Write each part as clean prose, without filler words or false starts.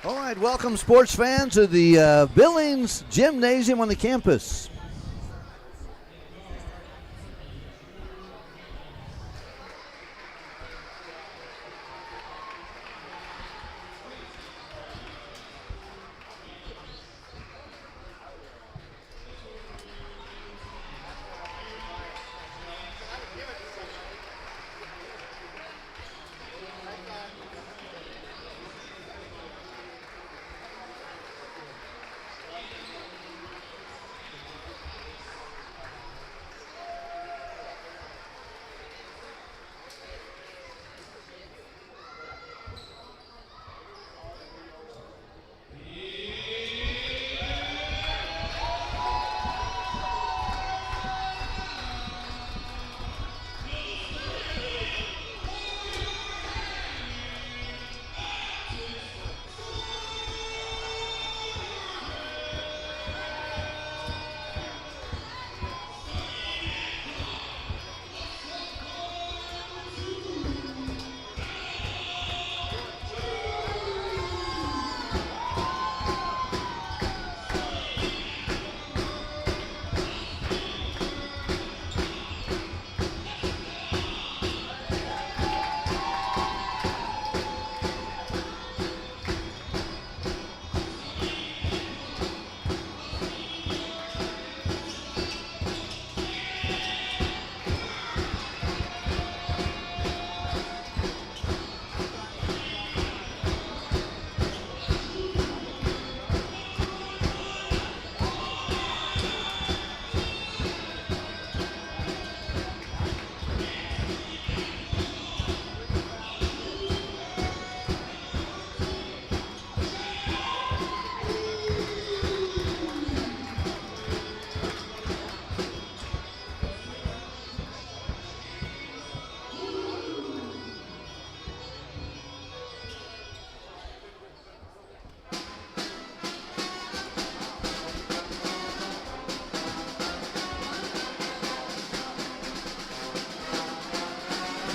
All right, welcome sports fans to the Billings Gymnasium on the campus.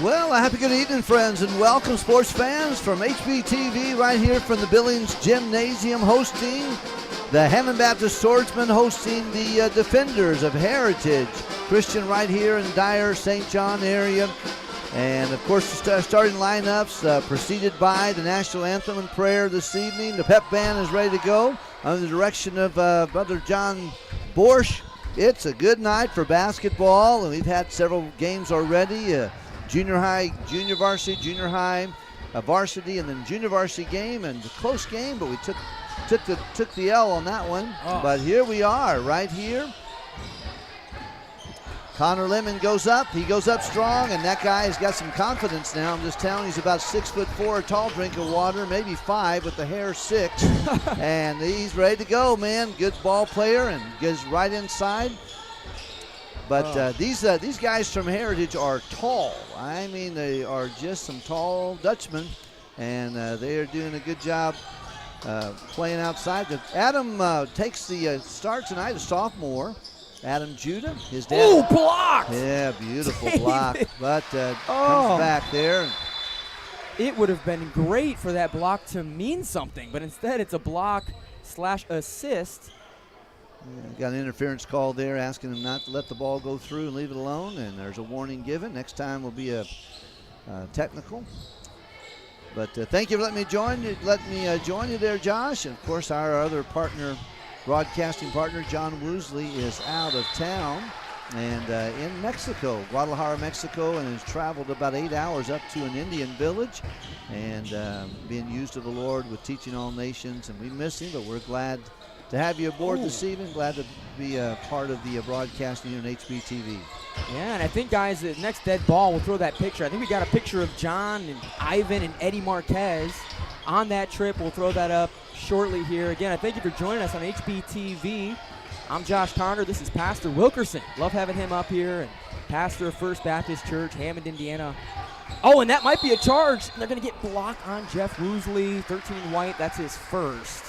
Well, a happy good evening, friends, and welcome sports fans from HBTV right here from the Billings Gymnasium, hosting the Hammond Baptist Swordsmen, hosting the Defenders of Heritage Christian right here in Dyer, St. John area. And, of course, the starting lineups preceded by the national anthem and prayer this evening. The pep band is ready to go under the direction of Brother John Borsch. It's a good night for basketball, and we've had several games already. Junior high, junior varsity, junior high, varsity, and then junior varsity game, and a close game, but we took the L on that one. Oh. But here we are, right here. Connor Lemon goes up. He goes up strong, and that guy has got some confidence now. I'm just telling you, he's about 6'4", a tall drink of water, maybe 5, with the hair 6. And he's ready to go, man. Good ball player and goes right inside. But these guys from Heritage are tall. I mean, they are just some tall Dutchmen, and they are doing a good job playing outside. Adam takes the start tonight, a sophomore. Adam Judah, his dad. Oh, blocked! Yeah, beautiful block. But comes back there. It would have been great for that block to mean something, but instead it's a block/assist. Yeah, got an interference call there asking him not to let the ball go through and leave it alone, and there's a warning given. Next time will be a technical. But thank you for letting me join you there, Josh. And, of course, our other partner, broadcasting partner, John Woosley, is out of town and in Mexico, Guadalajara, Mexico, and has traveled about 8 hours up to an Indian village and being used of the Lord with teaching all nations. And we miss him, but we're glad to have you aboard this evening. Glad to be a part of the broadcasting here on HBTV. Yeah, and I think, guys, the next dead ball, we'll throw that picture. I think we got a picture of John and Ivan and Eddie Marquez on that trip. We'll throw that up shortly here. Again, I thank you for joining us on HBTV. I'm Josh Connor. This is Pastor Wilkerson. Love having him up here. And pastor of First Baptist Church, Hammond, Indiana. Oh, and that might be a charge. They're going to get blocked on Jeff Woosley. 13 white, that's his first.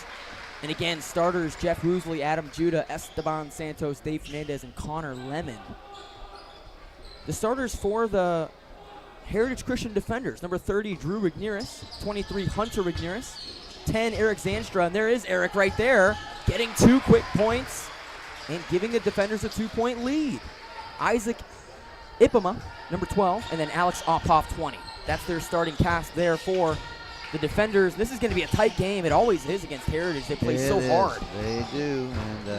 And again, starters Jeff Woosley, Adam Judah, Esteban Santos, Dave Fernandez, and Connor Lemon. The starters for the Heritage Christian Defenders: number 30, Drew Rigneris; 23, Hunter Rigneris; 10, Eric Zanstra, and there is Eric right there, getting 2 quick points and giving the defenders a 2-point lead. Isaac Ipama, number 12, and then Alex Oppoff, 20. That's their starting cast there for the defenders. This is going to be a tight game. It always is against Heritage. They play so hard. They do, and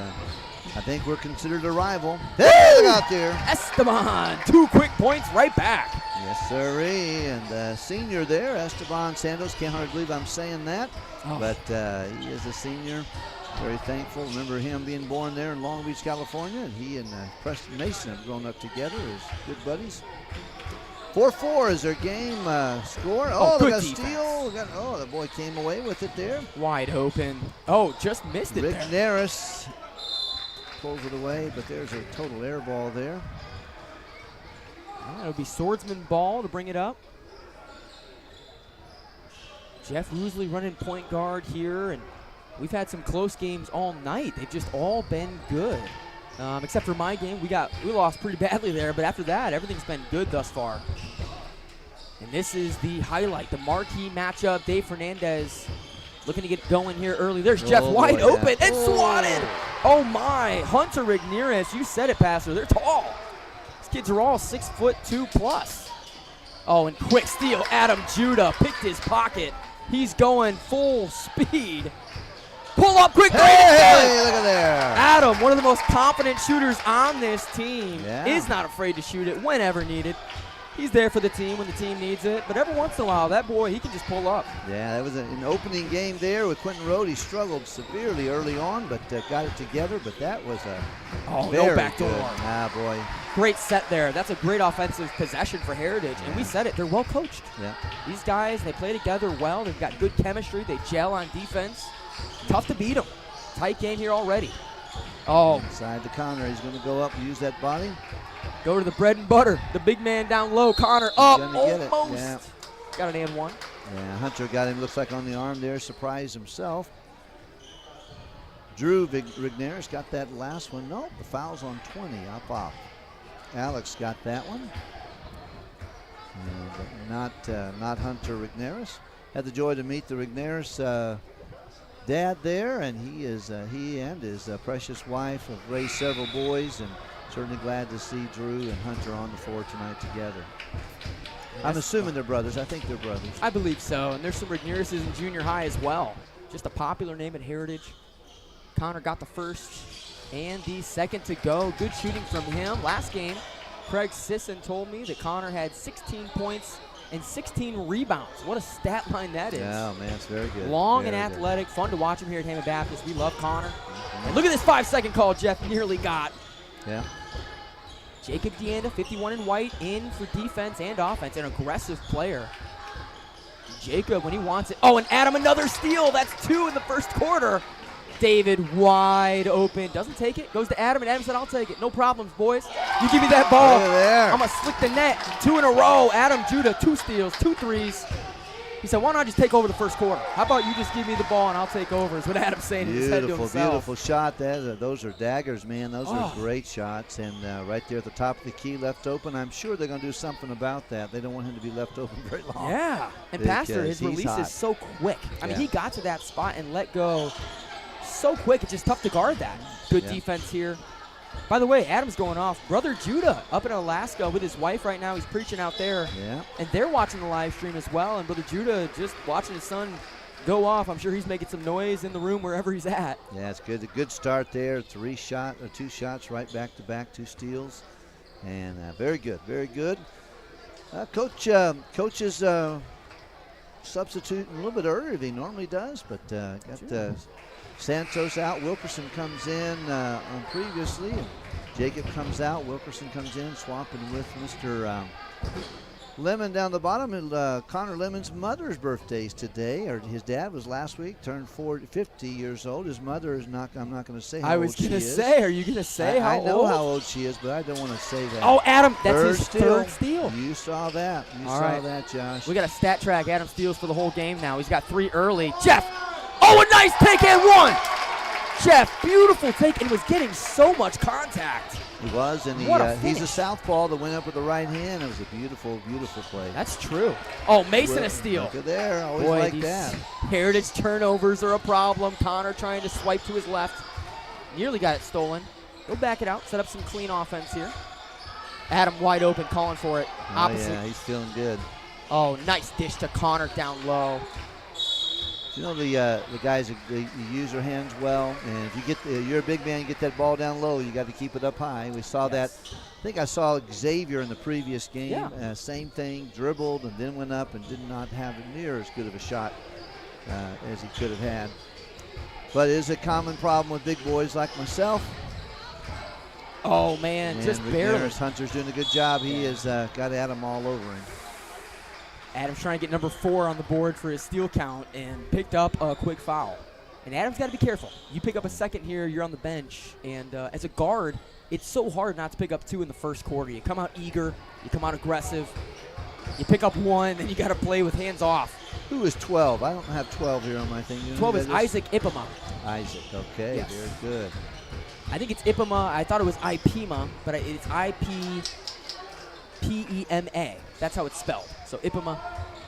I think we're considered a rival. Hey, look out there. Esteban, 2 quick points right back. Yes, sirree. And senior there, Esteban Santos. Can't hardly believe I'm saying that, but he is a senior. Very thankful. Remember him being born there in Long Beach, California, and he and Preston Mason have grown up together as good buddies. 4-4 is their game score. Oh, they got a steal. The boy came away with it there. Wide open. Oh, just missed it Rick there. Naris pulls it away, but there's a total air ball there. It'll be Swordsman ball to bring it up. Jeff Woosley running point guard here, and we've had some close games all night. They've just all been good. Except for my game, we lost pretty badly there, but after that, everything's been good thus far. And this is the highlight, the marquee matchup. Dave Fernandez looking to get going here early. There's Jeff wide open and swatted. Oh my, Hunter Rigneris, you said it, Pastor. They're tall. These kids are all 6'2" plus. Oh, and quick steal. Adam Judah picked his pocket. He's going full speed. Pull up quick. Hey, look at there. Adam, one of the most confident shooters on this team, is not afraid to shoot it whenever needed. He's there for the team when the team needs it, but every once in a while, that boy, he can just pull up. Yeah, that was an opening game there with Quentin Road. He struggled severely early on, but got it together. But that was a very no backdoor. Good. Ah, boy. Great set there. That's a great offensive possession for Heritage, and we said it. They're well coached. Yeah. These guys, they play together well. They've got good chemistry. They gel on defense. Tough to beat them. Tight game here already. Oh. Inside to Connor. He's going to go up and use that body. Go to the bread and butter. The big man down low. Connor up. Almost. Yeah. Got an and one. Yeah, Hunter got him, looks like on the arm there. Surprised himself. Drew Rigneris got that last one. Nope, the foul's on 20. Up. Alex got that one. But not Hunter Rigneris. Had the joy to meet the Rigneris dad there, and he and his precious wife have raised several boys, and certainly glad to see Drew and Hunter on the floor tonight together. I'm assuming they're brothers. I think they're brothers. I believe so, and there's some Rignerises in junior high as well. Just a popular name at Heritage. Connor got the first and the second to go. Good shooting from him. Last game, Craig Sisson told me that Connor had 16 points and 16 rebounds. What a stat line that is. Yeah, man, it's very good. Long very and athletic. Fun to watch him here at Hammond Baptist. We love Connor. Mm-hmm. And look at this 5-second call Jeff nearly got. Yeah. Jacob Deanda, 51 in white, in for defense and offense. An aggressive player. Jacob, when he wants it. Oh, and Adam, another steal. That's 2 in the first quarter. David wide open. Doesn't take it. Goes to Adam, and Adam said, I'll take it. No problems, boys. You give me that ball. I'm going to slick the net. 2 in a row. Adam Judah, 2 steals, 2 threes. He said, why don't I just take over the first quarter? How about you just give me the ball and I'll take over, is what Adam's saying in his head to himself. Beautiful shot. Those are daggers, man. Those are great shots. And right there at the top of the key, left open. I'm sure they're going to do something about that. They don't want him to be left open very long. Yeah. And Pastor, his release is so quick. I mean, he got to that spot and let go so quick. It's just tough to guard that. Good defense here. By the way, Adam's going off. Brother Judah up in Alaska with his wife right now. He's preaching out there. Yeah. And they're watching the live stream as well. And Brother Judah just watching his son go off. I'm sure he's making some noise in the room wherever he's at. Yeah, it's good. A good start there. 2 shots right back to back, 2 steals. And very good, very good. Coach is substituting a little bit earlier than he normally does, but got Santos out. Wilkerson comes in on previously. And Jacob comes out. Wilkerson comes in, swapping with Mr. Lemon down the bottom. And Connor Lemon's mother's birthday is today, or his dad was last week. Turned 50 years old. His mother is not. I'm not going to say how old she is. I was going to say. Are you going to say how old? I know how old she is, but I don't want to say that. Oh, Adam, that's his third steal. You saw that. You saw that, Josh. We got a stat track. Adam steals for the whole game now. He's got 3 early. Jeff. Oh, a nice take and 1. Jeff, beautiful take, and was getting so much contact. He was, and he's a southpaw that went up with the right hand. It was a beautiful, beautiful play. That's true. Oh, Mason a steal. Look at there. Always Boy, like that. Heritage turnovers are a problem. Connor trying to swipe to his left. Nearly got it stolen. He'll back it out, set up some clean offense here. Adam wide open, calling for it. Oh, Opposite. yeah, he's feeling good. Oh, nice dish to Connor down low. You know the guys they use their hands well, and if you get you're a big man, you get that ball down low, you got to keep it up high. We saw that. I think I saw Xavier in the previous game. Yeah. Same thing, dribbled and then went up and did not have near as good of a shot as he could have had. But it is a common problem with big boys like myself. Oh man, just barely. Hunter's doing a good job. He has got Adam all over him. Adam's trying to get number 4 on the board for his steal count and picked up a quick foul. And Adam's got to be careful. You pick up a second here, you're on the bench. And as a guard, it's so hard not to pick up 2 in the first quarter. You come out eager, you come out aggressive, you pick up 1, then you got to play with hands off. Who is 12? I don't have 12 here on my thing. 12 is Isaac Ipema. Isaac, okay, yes. Very good. I think it's Ipema. I thought it was Ipema, but it's I-P-P-E-M-A. That's how it's spelled. So Ipema.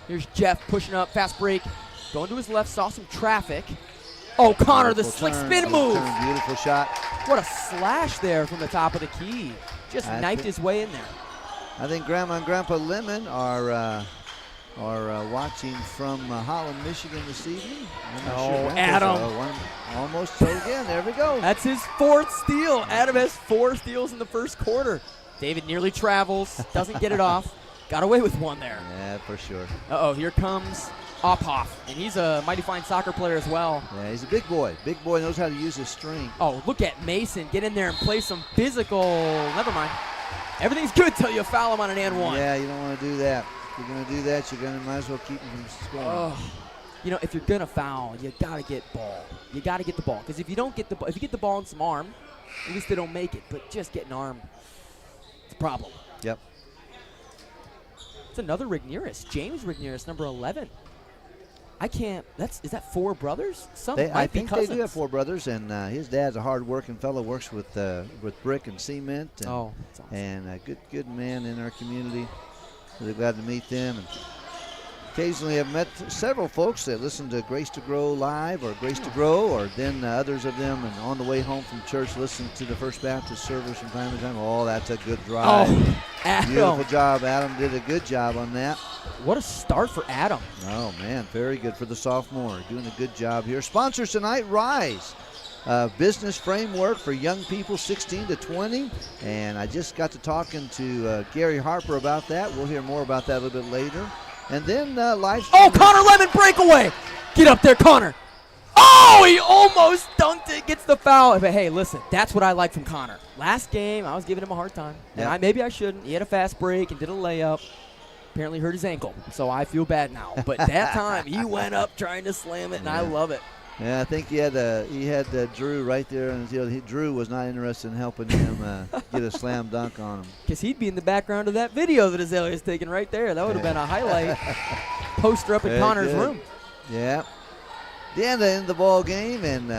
Here's Jeff pushing up, fast break. Going to his left, saw some traffic. Oh, Connor, the slick spin move. Beautiful shot. What a slash there from the top of the key. Just knifed his way in there. I think Grandma and Grandpa Lemon are watching from Holland, Michigan this evening. Adam. Almost. So again, there we go. That's his 4th steal. Adam has 4 steals in the first quarter. David nearly travels, doesn't get it off. Got away with 1 there. Yeah, for sure. Uh-oh, here comes Ophoff, and he's a mighty fine soccer player as well. Yeah, he's a big boy. Big boy, knows how to use his strength. Oh, look at Mason. Get in there and play some physical. Never mind. Everything's good till you foul him on an and 1. Yeah, you don't want to do that. If you're going to do that, might as well keep him from scoring. Oh. You know, if you're going to foul, you got to get ball. You got to get the ball. Because if you don't get the ball, if you get the ball in some arm, at least they don't make it. But just getting arm, it's a problem. Yep. It's another Rigneris. James Rigneris, number 11. Is that 4 brothers? I think they do have 4 brothers, and his dad's a hard-working fellow, works with brick and cement. And, that's awesome. And a good man in our community. Really glad to meet them. And occasionally I've met several folks that listen to Grace to Grow live or Grace to Grow, or then others of them, and on the way home from church listen to the First Baptist service from time to time. Oh, that's a good drive. Oh, Adam. Beautiful job. Adam did a good job on that. What a start for Adam. Oh, man, very good for the sophomore. Doing a good job here. Sponsors tonight, Rise. Business framework for young people 16 to 20. And I just got to talking to Gary Harper about that. We'll hear more about that a little bit later. And then live. Oh, Connor Lemon breakaway. Get up there, Connor. Oh, he almost dunked it, gets the foul. But hey, listen, that's what I like from Connor. Last game, I was giving him a hard time. Yep. And maybe I shouldn't. He had a fast break and did a layup. Apparently hurt his ankle, so I feel bad now. But that time, he went up trying to slam it, and I love it. Yeah, I think he had Drew right there, and Drew was not interested in helping him get a slam dunk on him. Because he'd be in the background of that video that Azalea's taking right there. That would have been a highlight poster up in Connor's room. Yeah. The end of the ball game, and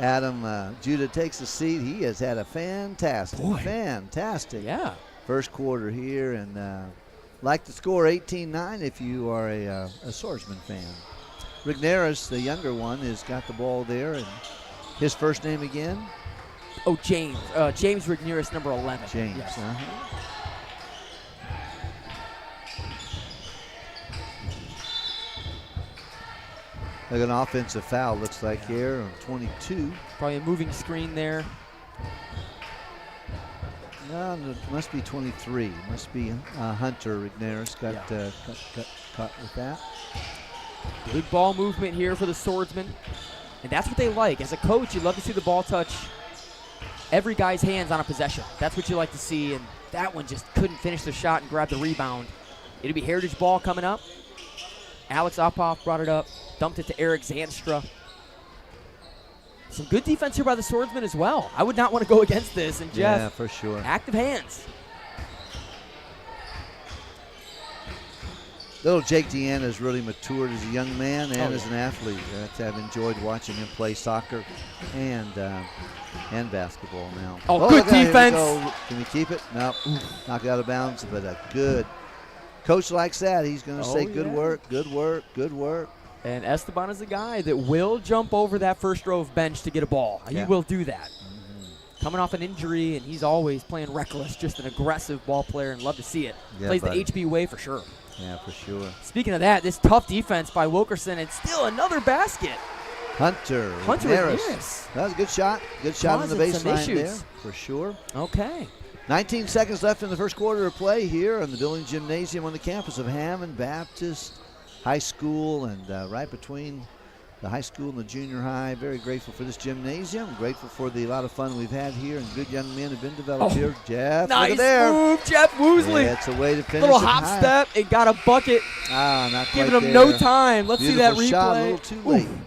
Adam Judah takes a seat. He has had a fantastic first quarter here, and like to score 18-9 if you are a Swordsman fan. Rigneris, the younger one, has got the ball there, and his first name again? Oh, James. James Rigneris, number 11. James. Yes. Like an offensive foul, looks like here on 22. Probably a moving screen there. No, it must be 23. Must be Hunter Rigneris got caught with that. Good ball movement here for the Swordsmen. And that's what they like. As a coach, you love to see the ball touch every guy's hands on a possession. That's what you like to see. And that one just couldn't finish the shot and grab the rebound. It'll be Heritage ball coming up. Alex Ophoff brought it up, dumped it to Eric Zanstra. Some good defense here by the Swordsmen as well. I would not want to go against this. And Jeff, yeah, for sure. Active hands. little Jake Deanna has really matured as a young man and as yeah. an athlete. I've enjoyed watching him play soccer and basketball now. Oh, good look at that. Here we defense. go. Can we keep it? No. Knocked it out of bounds, but a good. Coach likes that. He's going to say good work, good work, good work. And Esteban is a guy that will jump over that first row of bench to get a ball. He will do that. Coming off an injury, and he's always playing reckless, just an aggressive ball player, and love to see it. Yeah, Plays buddy. the HB way for sure. Yeah, for sure. Speaking of that, this tough defense by Wilkerson, and still another basket. Hunter Ramirez. Ramirez. That was a good shot. Good shot on the Causing some baseline there, issues. for sure. Okay. 19 seconds left in the first quarter of play here in the Billings Gymnasium on the campus of Hammond Baptist High School, and right between the high school and the junior high. Very grateful for this gymnasium. Grateful for the lot of fun we've had here, and good young men have been developed here. Jeff, Nice look at there. move, Jeff Woosley. Yeah, it's a way to finish Little it hop high. step and got a bucket, Not quite giving him there. no time. Let's see that Beautiful replay. shot, a little too late. Ooh.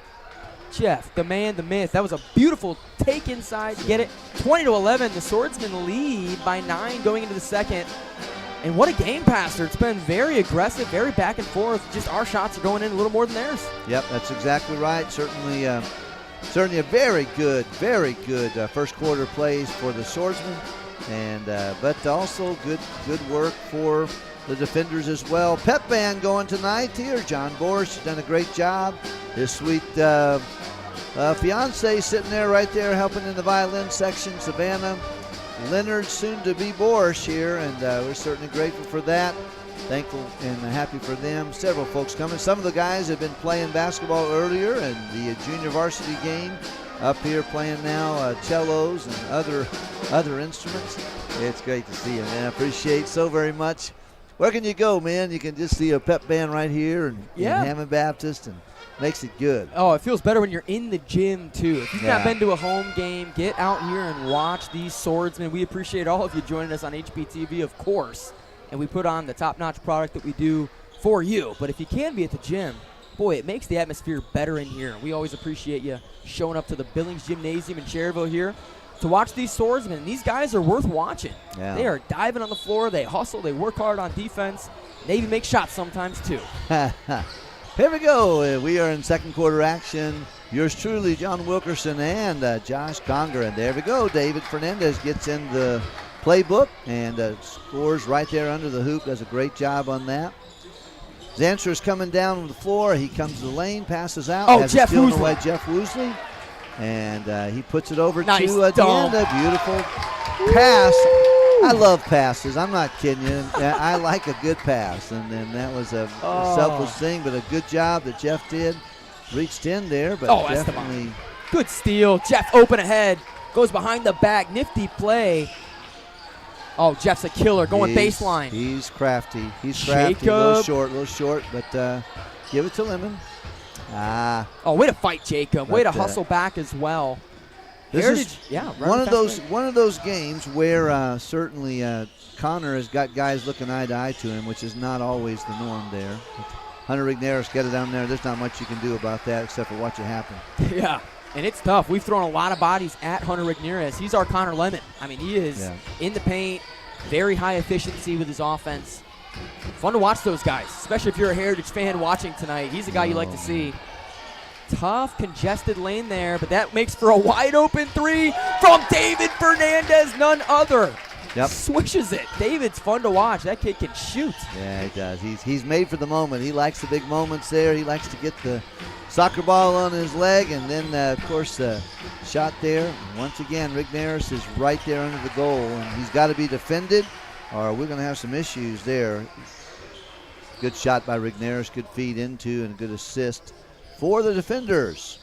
Jeff, the man, the myth. That was a beautiful take inside. Get it? 20-11. The Swordsmen lead by 9 going into the second. And what a game passer. It's been very aggressive, very back and forth. Just our shots are going in a little more than theirs. Yep, that's exactly right. Certainly a very good first quarter plays for the Swordsmen, and but also good work for the defenders as well. Pep band going tonight here. John Borsch has done a great job. His sweet fiance sitting there right there helping in the violin section. Savannah Leonard, soon to be Borsch here, and we're certainly grateful for that. Thankful and happy for them. Several folks coming. Some of the guys have been playing basketball earlier in the junior varsity game. Up here playing now cellos and other instruments. It's great to see you, man. I appreciate so very much. Where can you go, man? You can just see a pep band right here in Hammond Baptist, and makes it good. Oh, it feels better when you're in the gym, too. If you've not been to a home game, get out here and watch these Swordsmen. We appreciate all of you joining us on HBTV, of course. And we put on the top-notch product that we do for you. But if you can be at the gym, boy, it makes the atmosphere better in here. We always appreciate you showing up to the Billings Gymnasium in Cherryville here to watch these Swordsmen. These guys are worth watching. Yeah. They are diving on the floor. They hustle. They work hard on defense. They even make shots sometimes, too. Here we go. We are in second quarter action. Yours truly, John Wilkerson and Josh Conger. And there we go. David Fernandez gets in the playbook and scores right there under the hoop. Does a great job on that. Zanstra's coming down the floor. He comes to the lane, passes out. Oh, has Jeff it stealing Woosley. away Jeff Woosley. And he puts it over Nice to dunk. Deanda. Beautiful pass. I love passes. I'm not kidding you. I like a good pass. And then that was a selfless thing, but a good job that Jeff did. Reached in there, but definitely. Good steal. Jeff open ahead. Goes behind the back. Nifty play. Oh, Jeff's a killer. Going baseline. He's crafty. He's crafty. A little short, but give it to Lemon. Oh, way to fight, Jacob. Way to hustle back as well. This is one of those games where certainly Connor has got guys looking eye to eye to him, which is not always the norm there. Hunter Rigneris got it down there. There's not much you can do about that except for watch it happen. Yeah, and it's tough. We've thrown a lot of bodies at Hunter Rigneris. He's our Connor Lemon. I mean, he is in the paint, very high efficiency with his offense. Fun to watch those guys, especially if you're a Heritage fan watching tonight. He's a guy you like to see. Tough, congested lane there, but that makes for a wide-open three from David Fernandez, none other. Yep. Swishes it. David's fun to watch. That kid can shoot. Yeah, he does. He's made for the moment. He likes the big moments there. He likes to get the soccer ball on his leg, and then, of course, shot there. And once again, Rigneris is right there under the goal, and he's got to be defended, or we're going to have some issues there. Good shot by Rigneris, good feed into, and a good assist for the defenders.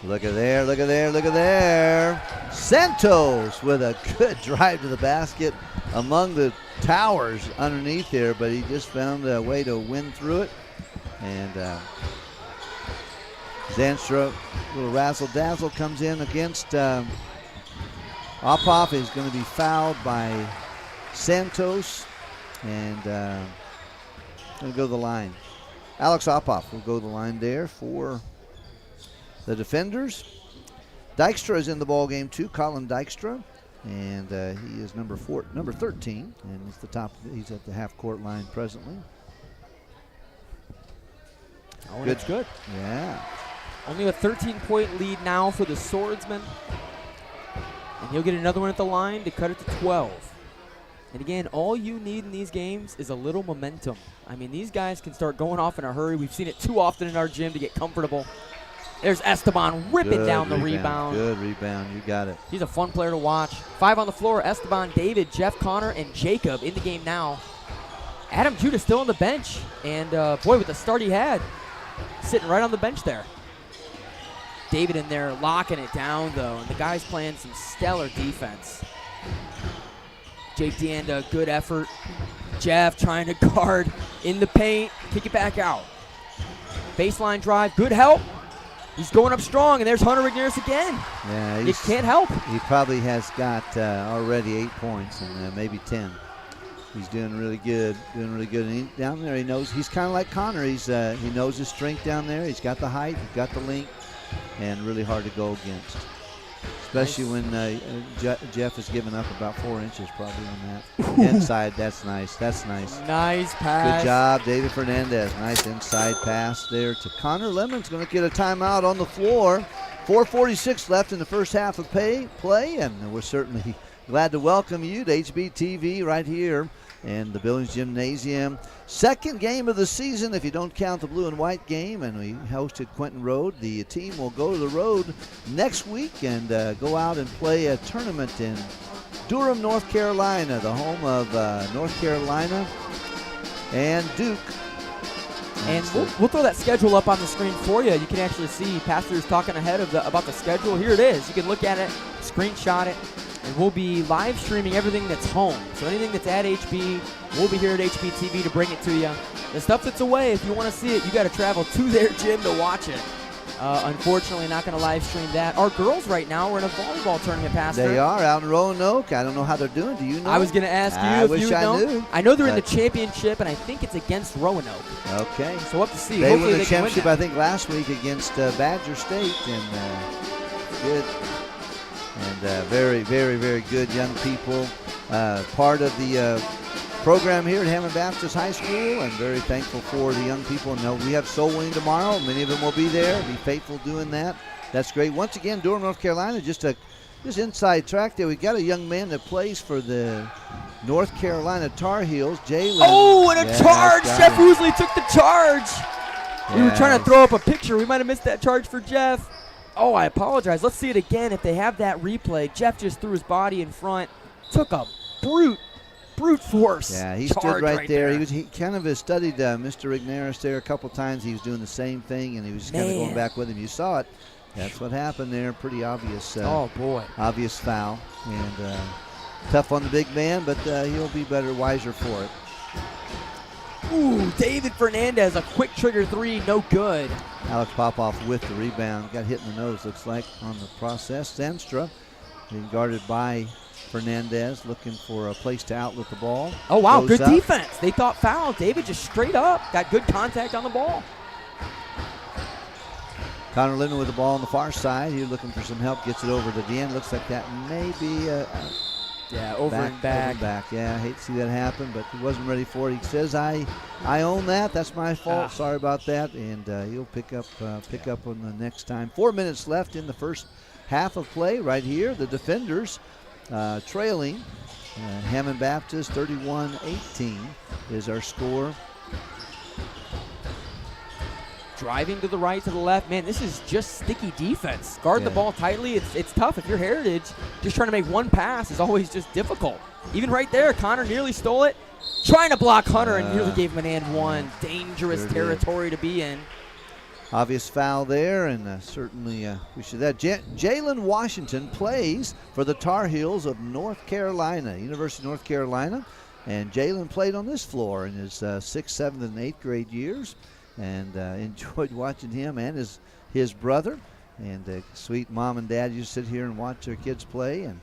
Look at there, look at there, look at there. Santos with a good drive to the basket among the towers underneath there, but he just found a way to win through it. And Zanstra, little razzle-dazzle, comes in against Opoff. Is going to be fouled by Santos. And going to go to the line. Alex Opoff will go to the line there for the defenders. Dykstra is in the ball game too, Colin Dykstra. and he is number 13, and he's he's at the half-court line presently. Oh, that's good. Yeah. Only a 13-point lead now for the Swordsmen. And he'll get another one at the line to cut it to 12. And again, all you need in these games is a little momentum. I mean, these guys can start going off in a hurry. We've seen it too often in our gym to get comfortable. There's Esteban ripping down the rebound. Good rebound. You got it. He's a fun player to watch. 5 on the floor. Esteban, David, Jeff, Connor, and Jacob in the game now. Adam Judah still on the bench. And, boy, with the start he had, sitting right on the bench there. David in there locking it down, though. And the guy's playing some stellar defense. Jake Deanda, good effort. Jeff trying to guard in the paint. Kick it back out. Baseline drive. Good help. He's going up strong, and there's Hunter Rigneris again. Yeah, you can't help. He probably has got already 8 points and maybe 10. He's doing really good. And down there, he knows he's kind of like Connor. He knows his strength down there. He's got the height, he's got the length, and really hard to go against. Especially when Jeff has given up about 4 inches probably on that. Inside, that's nice. That's nice. Nice pass. Good job, David Fernandez. Nice inside pass there to Connor. Lemon's going to get a timeout on the floor. 4:46 left in the first half of play, and we're certainly glad to welcome you to HBTV right here in the Billings Gymnasium. Second game of the season, if you don't count the blue and white game, and we hosted Quentin Road. The team will go to the road next week and go out and play a tournament in Durham, North Carolina, the home of North Carolina and Duke. And we'll throw that schedule up on the screen for you. You can actually see Pastor's talking ahead of about the schedule. Here it is. You can look at it, screenshot it. And we'll be live streaming everything that's home. So anything that's at HB, we'll be here at HBTV to bring it to you. The stuff that's away, if you want to see it, you got to travel to their gym to watch it. Unfortunately, not going to live stream that. Our girls right now are in a volleyball tournament, Pastor. They are out in Roanoke. I don't know how they're doing. Do you know? I was going to ask you if you know. I know they're in the championship, and I think it's against Roanoke. Okay. So we'll have to see. They won the championship, I think, last week against Badger State, and good. And very, very, very good young people. Part of the program here at Hammond Baptist High School, and very thankful for the young people. Now, we have soul winning tomorrow. Many of them will be there, be faithful doing that. That's great. Once again, Durham, North Carolina, just inside track there. We got a young man that plays for the North Carolina Tar Heels, Jalen. Oh, and a charge! Jeff Woosley took the charge. We were trying to throw up a picture. We might have missed that charge for Jeff. Oh, I apologize. Let's see it again. If they have that replay, Jeff just threw his body in front, took a brute force. Yeah, he stood right there. He kind of has studied Mr. Rigneris there a couple times. He was doing the same thing, and he was just kind of going back with him. You saw it. That's what happened there. Pretty obvious. Oh boy. Obvious foul, and tough on the big man, but he'll be wiser for it. Ooh, David Fernandez, a quick trigger three, no good. Alex Popoff with the rebound. Got hit in the nose, looks like, on the process. Zanstra being guarded by Fernandez, looking for a place to outlet the ball. Oh, wow, good defense. They thought foul. David just straight up got good contact on the ball. Connor Linden with the ball on the far side. He's looking for some help, gets it over to the end. Looks like that may be over and back. Yeah, I hate to see that happen, but he wasn't ready for it. He says, I own that. That's my fault. Sorry about that. And he'll pick up on the next time. 4 minutes left in the first half of play right here. The defenders trailing. Hammond Baptist 31-18 is our score. Driving to the right, to the left. Man, this is just sticky defense. Guard the ball tightly. It's tough. If you're Heritage, just trying to make one pass is always just difficult. Even right there, Connor nearly stole it. Trying to block Hunter and nearly gave him an and one. Dangerous territory to be in. Obvious foul there, and certainly we should. That Jalen Washington plays for the Tar Heels of North Carolina, University of North Carolina. And Jalen played on this floor in his 6th, 7th, and 8th grade years. And enjoyed watching him and his brother. And sweet mom and dad used to sit here and watch their kids play. And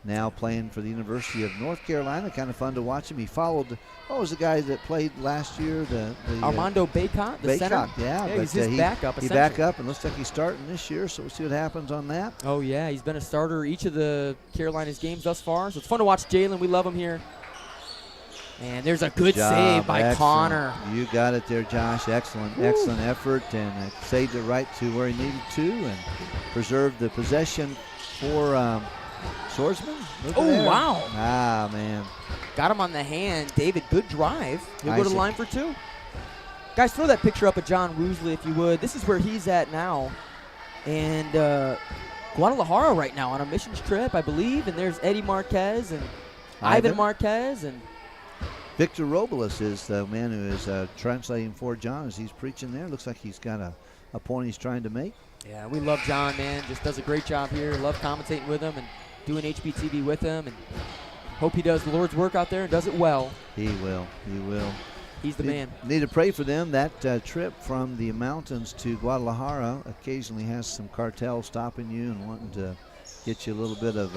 now playing for the University of North Carolina. Kind of fun to watch him. He followed, what was the guy that played last year? The Armando Baycott, the center. Yeah, but he's his backup, he back up, and looks like he's starting this year, so we'll see what happens on that. Oh, yeah, he's been a starter each of the Carolina's games thus far, so it's fun to watch Jalen. We love him here. And there's a good save by Excellent. Connor. You got it there, Josh. Excellent, excellent effort, and saved it right to where he needed to, and preserved the possession for Swordsmen. Oh, wow. Ah, man. Got him on the hand. David, good drive. He'll go to the Isaac. line for 2. Guys, throw that picture up of John Woosley if you would. This is where he's at now. And Guadalajara right now on a missions trip, I believe. And there's Eddie Marquez and Ivan Marquez and Victor Robles is the man who is translating for John as he's preaching there. Looks like he's got a point he's trying to make. yeah, we love John, man. Just does a great job here. Love commentating with him and doing HBTV with him. And hope he does the Lord's work out there and does it well. He will. He will. He's the man. Need to pray for them. That trip from the mountains to Guadalajara occasionally has some cartels stopping you and wanting to get you a little bit of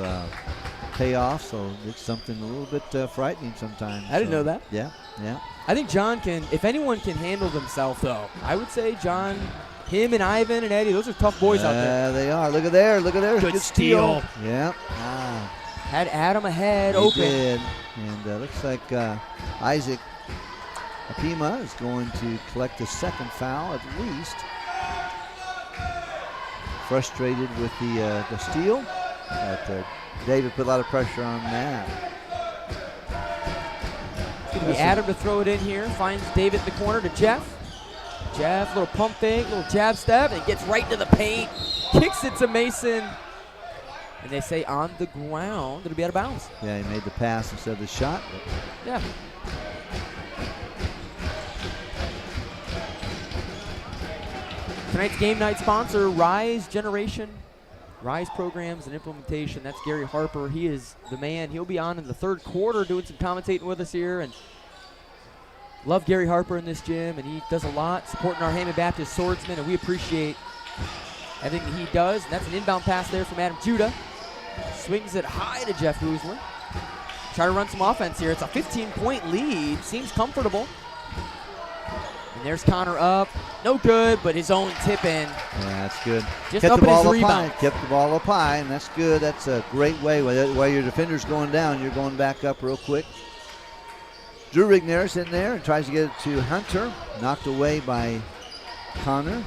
payoff, so it's something a little bit frightening sometimes. I didn't know that. Yeah, yeah. I think John can, if anyone can handle themselves, though, I would say John, him and Ivan and Eddie, those are tough boys out there. They are. Look at there. Look at there. Good steal. Yeah. Had Adam ahead, He open. did. And looks like Isaac Apima is going to collect the second foul at least. Frustrated with the steal, but David put a lot of pressure on that. It's going to be Adam to throw it in here. Finds David in the corner to Jeff. Jeff, little pump fake, little jab step, and gets right into the paint. Kicks it to Mason. And they say on the ground, it'll be out of bounds. Yeah, he made the pass instead of the shot. Yeah. Tonight's game night sponsor, Rise Generation. Rise Programs and Implementation. That's Gary Harper. He is the man. He'll be on in the third quarter doing some commentating with us here. And love Gary Harper in this gym, and he does a lot supporting our Hammond Baptist Swordsmen, and we appreciate everything he does. And that's an inbound pass there from Adam Judah. Swings it high to Jeff Woosley. Try to run some offense here. It's a 15-point lead. Seems comfortable. And there's Connor up. No good, but his own tip in. Yeah, that's good. Just Kept up the in his ball up rebound. high. Kept the ball up high, and that's good. That's a great way. While your defender's going down, you're going back up real quick. Drew Rigneris in there and tries to get it to Hunter. Knocked away by Connor.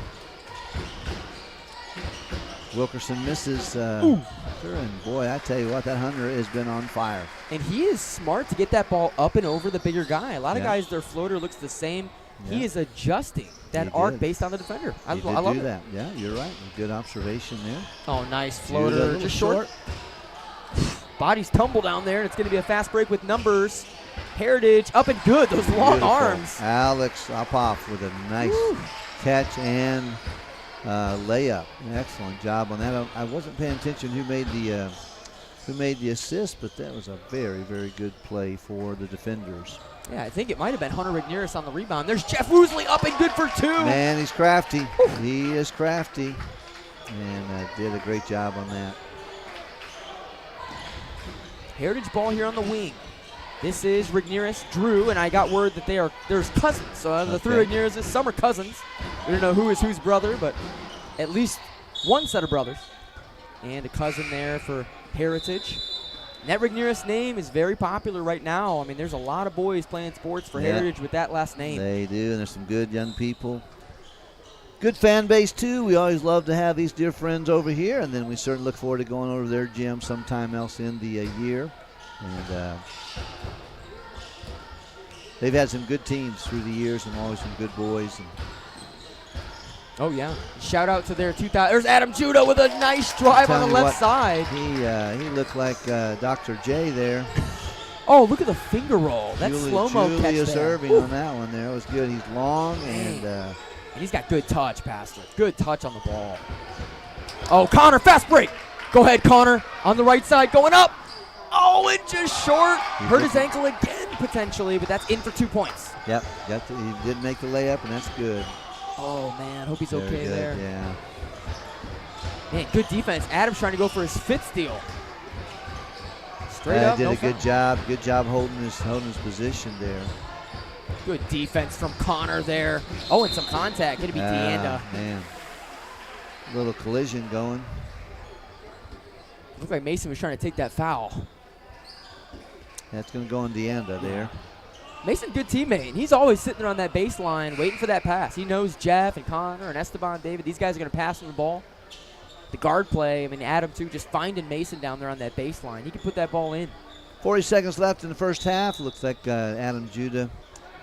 Wilkerson misses Hunter, and boy, I tell you what, that Hunter has been on fire. And he is smart to get that ball up and over the bigger guy. A lot of guys, their floater looks the same. Yeah. He is adjusting that He arc did. based on the defender. I He love did it. that. Yeah, you're right. Good observation there. Oh, nice Judah, a floater. little Just short. Bodies tumble down there, and it's going to be a fast break with numbers. Heritage up and good. Those long Beautiful. arms. Alex Opoff with a nice catch and layup. Excellent job on that. I wasn't paying attention who made the assist, but that was a very, very good play for the defenders. Yeah, I think it might have been Hunter Rigneris on the rebound. There's Jeff Woosley up and good for 2. Man, he's crafty. He is crafty, and did a great job on that. Heritage Ball here on the wing. This is Rigneris, Drew, and I got word that there's cousins. So the three Rigneris, some are cousins. We don't know who is whose brother, but at least one set of brothers. And a cousin there for Heritage. And that Rigneris name is very popular right now. I mean, there's a lot of boys playing sports for Heritage with that last name. They do, and there's some good young people. Good fan base, too. We always love to have these dear friends over here, and then we certainly look forward to going over to their gym sometime else in the year. And they've had some good teams through the years and always some good boys. And oh, yeah. Shout out to their 2000. There's Adam Judah with a nice drive on the left side. He looked like Dr. J there. Oh, look at the finger roll. That slow-mo catch Julius there. Irving on that one there. It was good. He's long and he's got good touch, Pastor. Good touch on the ball. Oh, Connor, fast break. Go ahead, Connor. On the right side, going up. Oh, and just short. Hurt his ankle again, potentially, but that's in for 2 points. Yep, he did make the layup, and that's good. Oh, man, hope he's Very okay good, there. Yeah. Man, good defense. Adam's trying to go for his 5th steal. Straight up, did no a good foul. job. Good job holding his position there. Good defense from Connor there. Oh, and some contact. It'll be Deanda. Man. Little collision going. Looked like Mason was trying to take that foul. That's going to go on Deanda there. Mason, good teammate. And he's always sitting there on that baseline waiting for that pass. He knows Jeff and Connor and Esteban, David. These guys are going to pass him the ball. The guard play, I mean, Adam, too, just finding Mason down there on that baseline. He can put that ball in. 40 seconds left in the first half. Looks like Adam Judah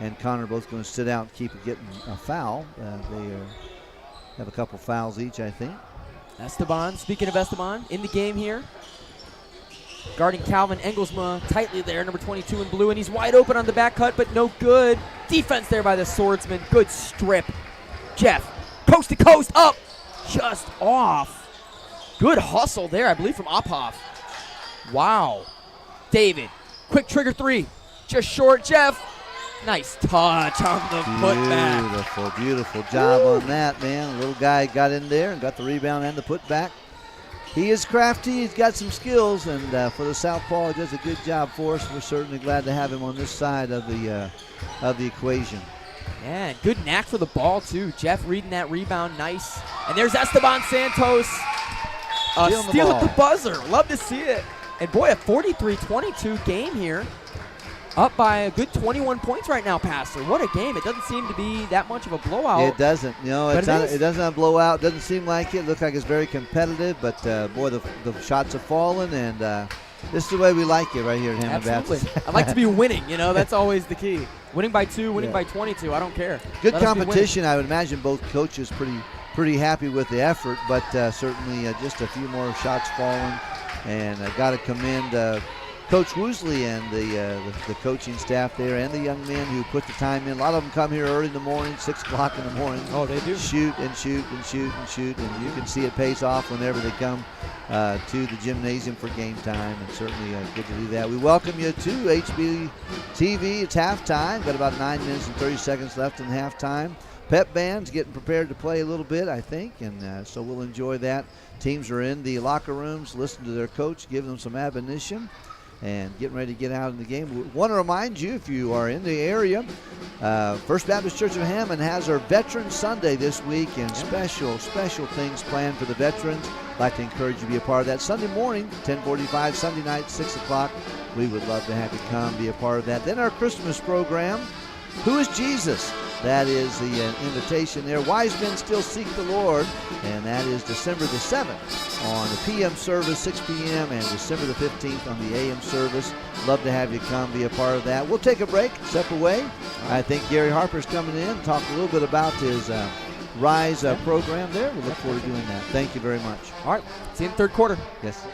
and Connor both going to sit out and keep getting a foul. They have a couple fouls each, I think. Esteban, speaking of Esteban, in the game here. Guarding Calvin Engelsma tightly there, number 22 in blue, and he's wide open on the back cut, but no good. Defense there by the Swordsman. Good strip. Jeff, coast to coast, up, just off. Good hustle there, I believe, from Ophoff. Wow. David, quick trigger three. Just short, Jeff. Nice touch on the putback. Beautiful, beautiful job on that, man. Little guy got in there and got the rebound and the putback. He is crafty. He's got some skills, and for the southpaw, he does a good job for us. We're certainly glad to have him on this side of the equation. Yeah, good knack for the ball, too. Jeff reading that rebound, nice. And there's Esteban Santos. Steal at the buzzer. Love to see it. And, boy, a 43-22 game here. Up by a good 21 points right now, Pastor. What a game. It doesn't seem to be that much of a blowout. It doesn't. You know, it doesn't blow out. It doesn't seem like it. Looks like it's very competitive, but, boy, the shots have fallen, and this is the way we like it right here at Hammond Baptist. Absolutely. I like to be winning. You know, that's always the key. Winning by 2, winning by 22. I don't care. Good competition. I would imagine both coaches pretty happy with the effort, but certainly just a few more shots falling. And I got to commend Coach Woosley and the coaching staff there and the young men who put the time in. A lot of them come here early in the morning, 6 o'clock in the morning. Oh, they do. Shoot and shoot and shoot and shoot, and you can see it pays off whenever they come to the gymnasium for game time, and certainly good to do that. We welcome you to HB TV. It's halftime. Got about 9 minutes and 30 seconds left in halftime. Pep band's getting prepared to play a little bit, I think, and so we'll enjoy that. Teams are in the locker rooms, listening to their coach, giving them some admonition, and getting ready to get out in the game. We want to remind you, if you are in the area, First Baptist Church of Hammond has our Veterans Sunday this week, and special things planned for the veterans. I'd like to encourage you to be a part of that. Sunday morning, 10:45, Sunday night, 6 o'clock. We would love to have you come be a part of that. Then our Christmas program, Who is Jesus? That is the invitation there. Wise men still seek the Lord, and that is December the 7th on the PM service, 6 p.m., and December the 15th on the AM service. Love to have you come be a part of that. We'll take a break, step away. I think Gary Harper's coming in, talk a little bit about his Rise program there. We look forward to doing that. Thank you very much. All right, see you in the third quarter. Yes.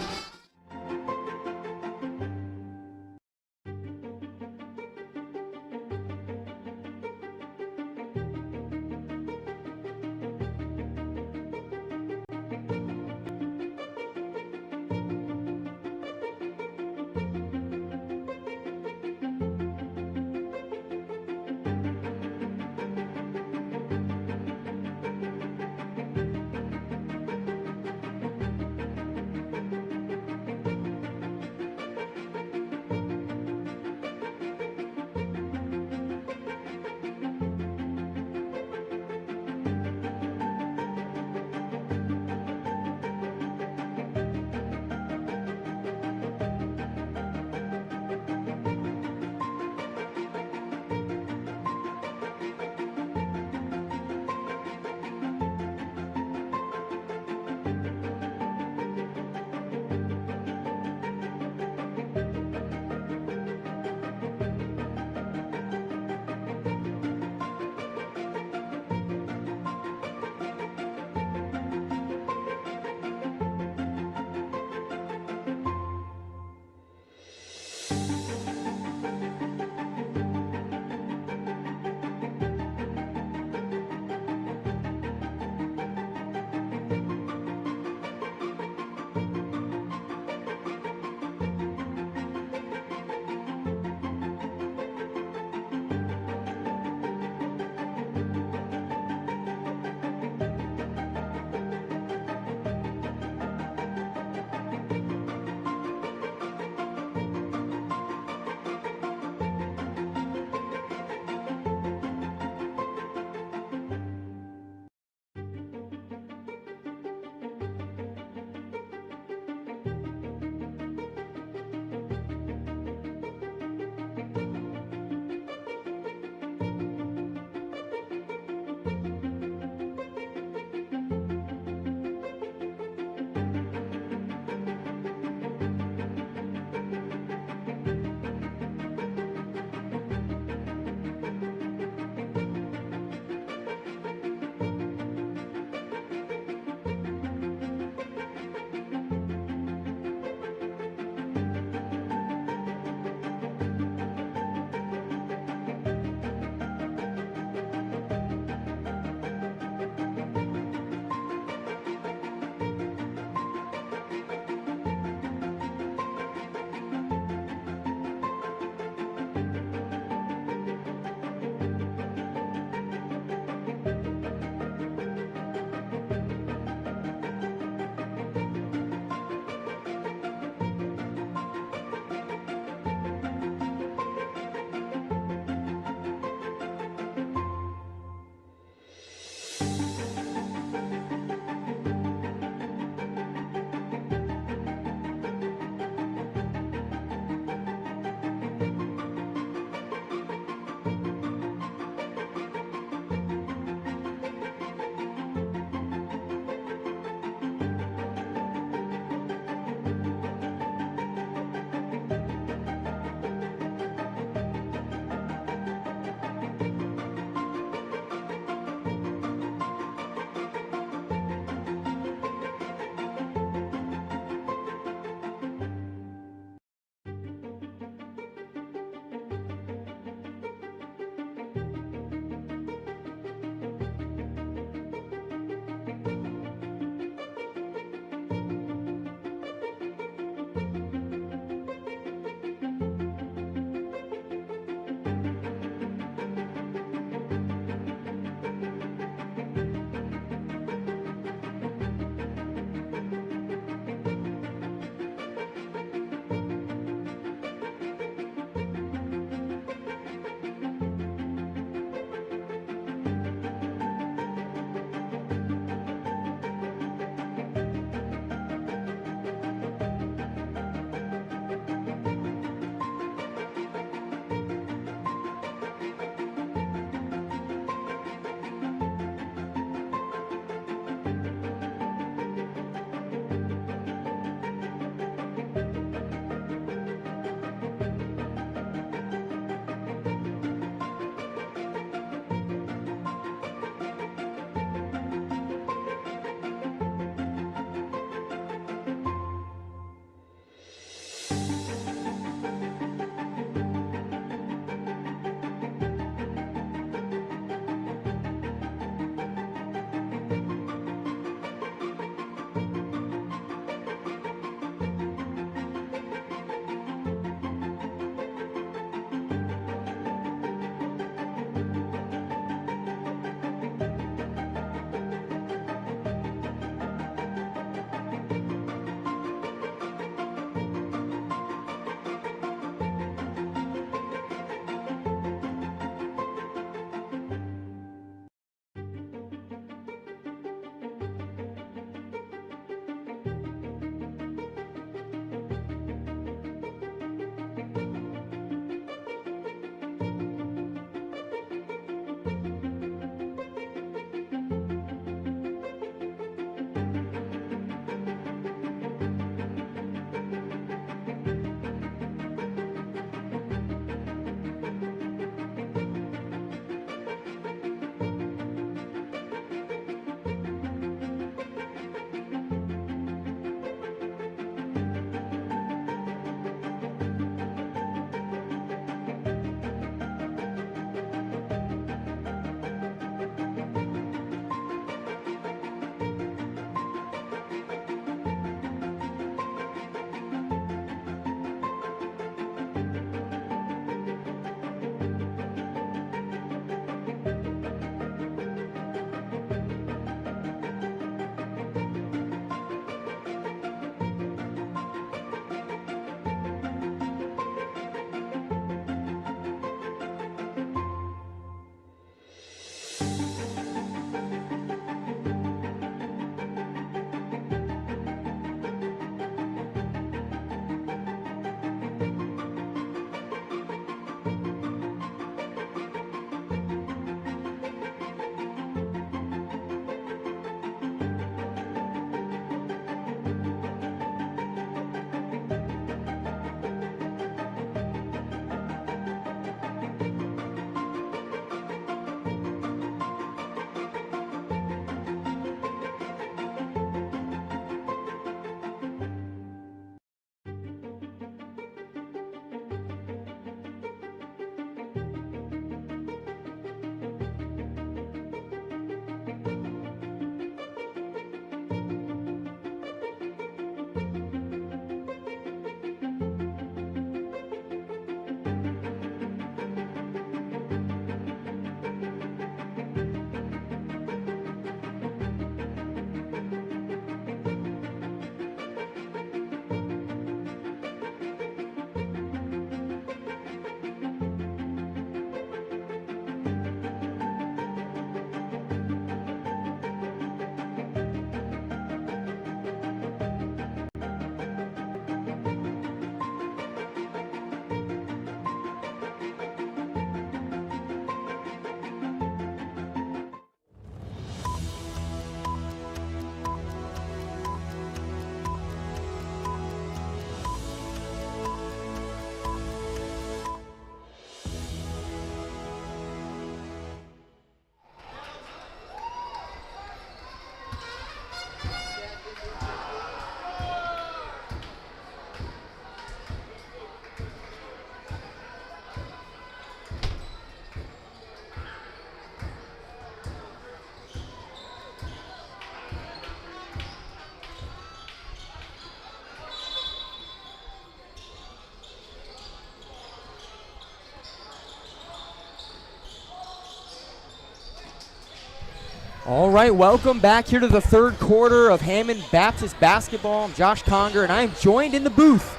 All right, welcome back here to the third quarter of Hammond Baptist basketball. I'm Josh Conger, and I am joined in the booth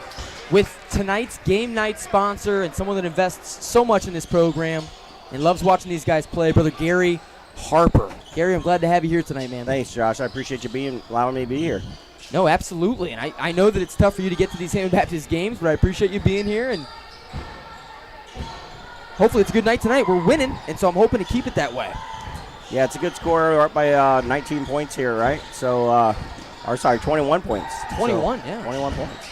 with tonight's game night sponsor and someone that invests so much in this program and loves watching these guys play, Brother Gary Harper. Gary, I'm glad to have you here tonight, man. Thanks, Josh. I appreciate you allowing me to be here. No, absolutely, and I know that it's tough for you to get to these Hammond Baptist games, but I appreciate you being here, and hopefully it's a good night tonight. We're winning, and so I'm hoping to keep it that way. Yeah, it's a good score. We're up by 19 points here, right? So, 21 points. 21, so, yeah. 21 points.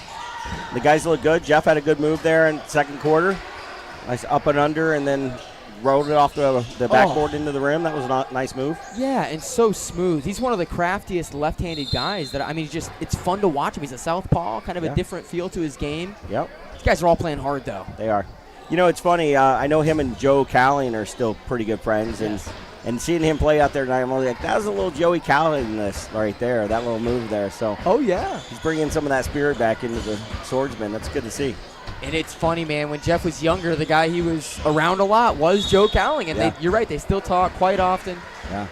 The guys look good. Jeff had a good move there in the second quarter. Nice up and under, and then rolled it off the backboard into the rim. That was a nice move. Yeah, and so smooth. He's one of the craftiest left-handed guys that, I mean, it's fun to watch him. He's a southpaw, kind of a different feel to his game. Yep. These guys are all playing hard, though. They are. You know, it's funny. I know him and Joe Calling are still pretty good friends, and seeing him play out there tonight, I'm only like, that was a little Joey Calling-ness right there, that little move there. So, oh, yeah. He's bringing some of that spirit back into the Swordsmen. That's good to see. And it's funny, man, when Jeff was younger, the guy he was around a lot was Joe Calling. And you're right, they still talk quite often. Yeah.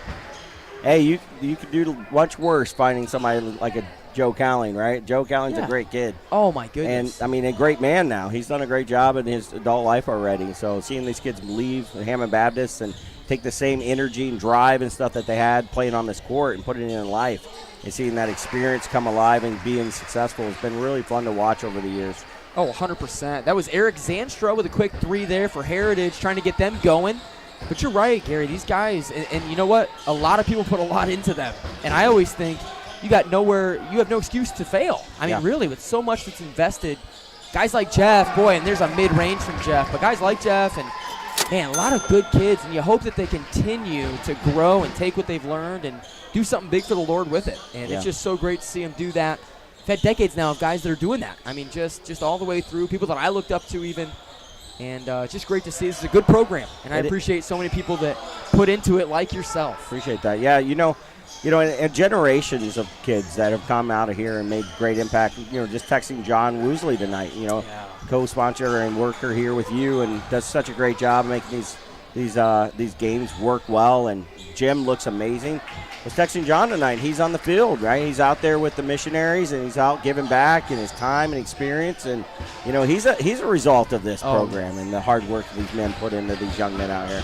Hey, you could do much worse finding somebody like a Joe Calling, right? Joe Calling's a great kid. Oh, my goodness. And, I mean, a great man now. He's done a great job in his adult life already. So seeing these kids leave Hammond Baptist and take the same energy and drive and stuff that they had playing on this court and putting it in life and seeing that experience come alive and being successful has been really fun to watch over the years. Oh, 100%. That was Eric Zanstra with a quick three there for Heritage, trying to get them going. But you're right, Gary. These guys, and you know what? A lot of people put a lot into them. And I always think you have no excuse to fail. I mean, really, with so much that's invested, guys like Jeff, boy, and there's a mid-range from Jeff, but guys like Jeff and, man, a lot of good kids, and you hope that they continue to grow and take what they've learned and do something big for the Lord with it. And it's just so great to see them do that. We've had decades now of guys that are doing that. I mean, just all the way through, people that I looked up to even. And it's just great to see. This is a good program, and I appreciate so many people that put into it like yourself. Appreciate that. Yeah, you know, and generations of kids that have come out of here and made great impact. You know, just texting John Woosley tonight, co-sponsor and worker here with you, and does such a great job making these games work well. And Jim looks amazing. I was texting John tonight. He's on the field, right? He's out there with the missionaries, and he's out giving back in his time and experience. And he's a result of this program and the hard work these men put into these young men out here.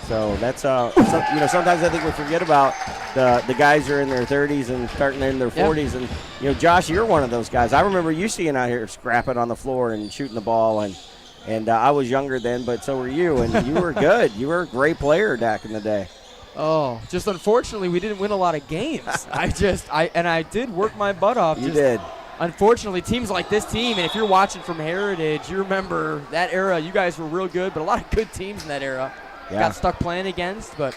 So that's sometimes I think we forget about the guys who are in their 30s and starting in their 40s. And Josh, you're one of those guys. I remember you seeing out here scrapping on the floor and shooting the ball, and I was younger then, but so were you, and you were good. You were a great player back in the day. Oh, just unfortunately we didn't win a lot of games. I did work my butt off. You did. Unfortunately, teams like this team, and if you're watching from Heritage, you remember that era. You guys were real good, but a lot of good teams in that era. Got stuck playing against, but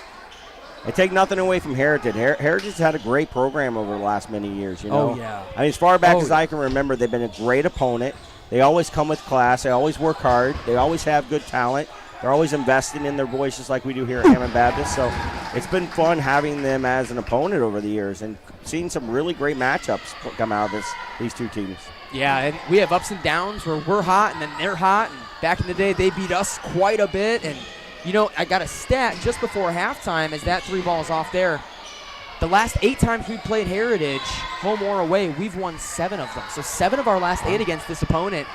I take nothing away from Heritage. Heritage has had a great program over the last many years. Oh, yeah. I mean, as far back as I can remember, they've been a great opponent. They always come with class. They always work hard. They always have good talent. They're always investing in their boys just like we do here at Hammond Baptist. So it's been fun having them as an opponent over the years and seeing some really great matchups come out of these two teams. Yeah, and we have ups and downs where we're hot and then they're hot. And back in the day, they beat us quite a bit. And, I got a stat just before halftime as that three ball's off there. The last 8 times we played Heritage, home or away, we've won 7 of them. So 7 of our last 8 against this opponent.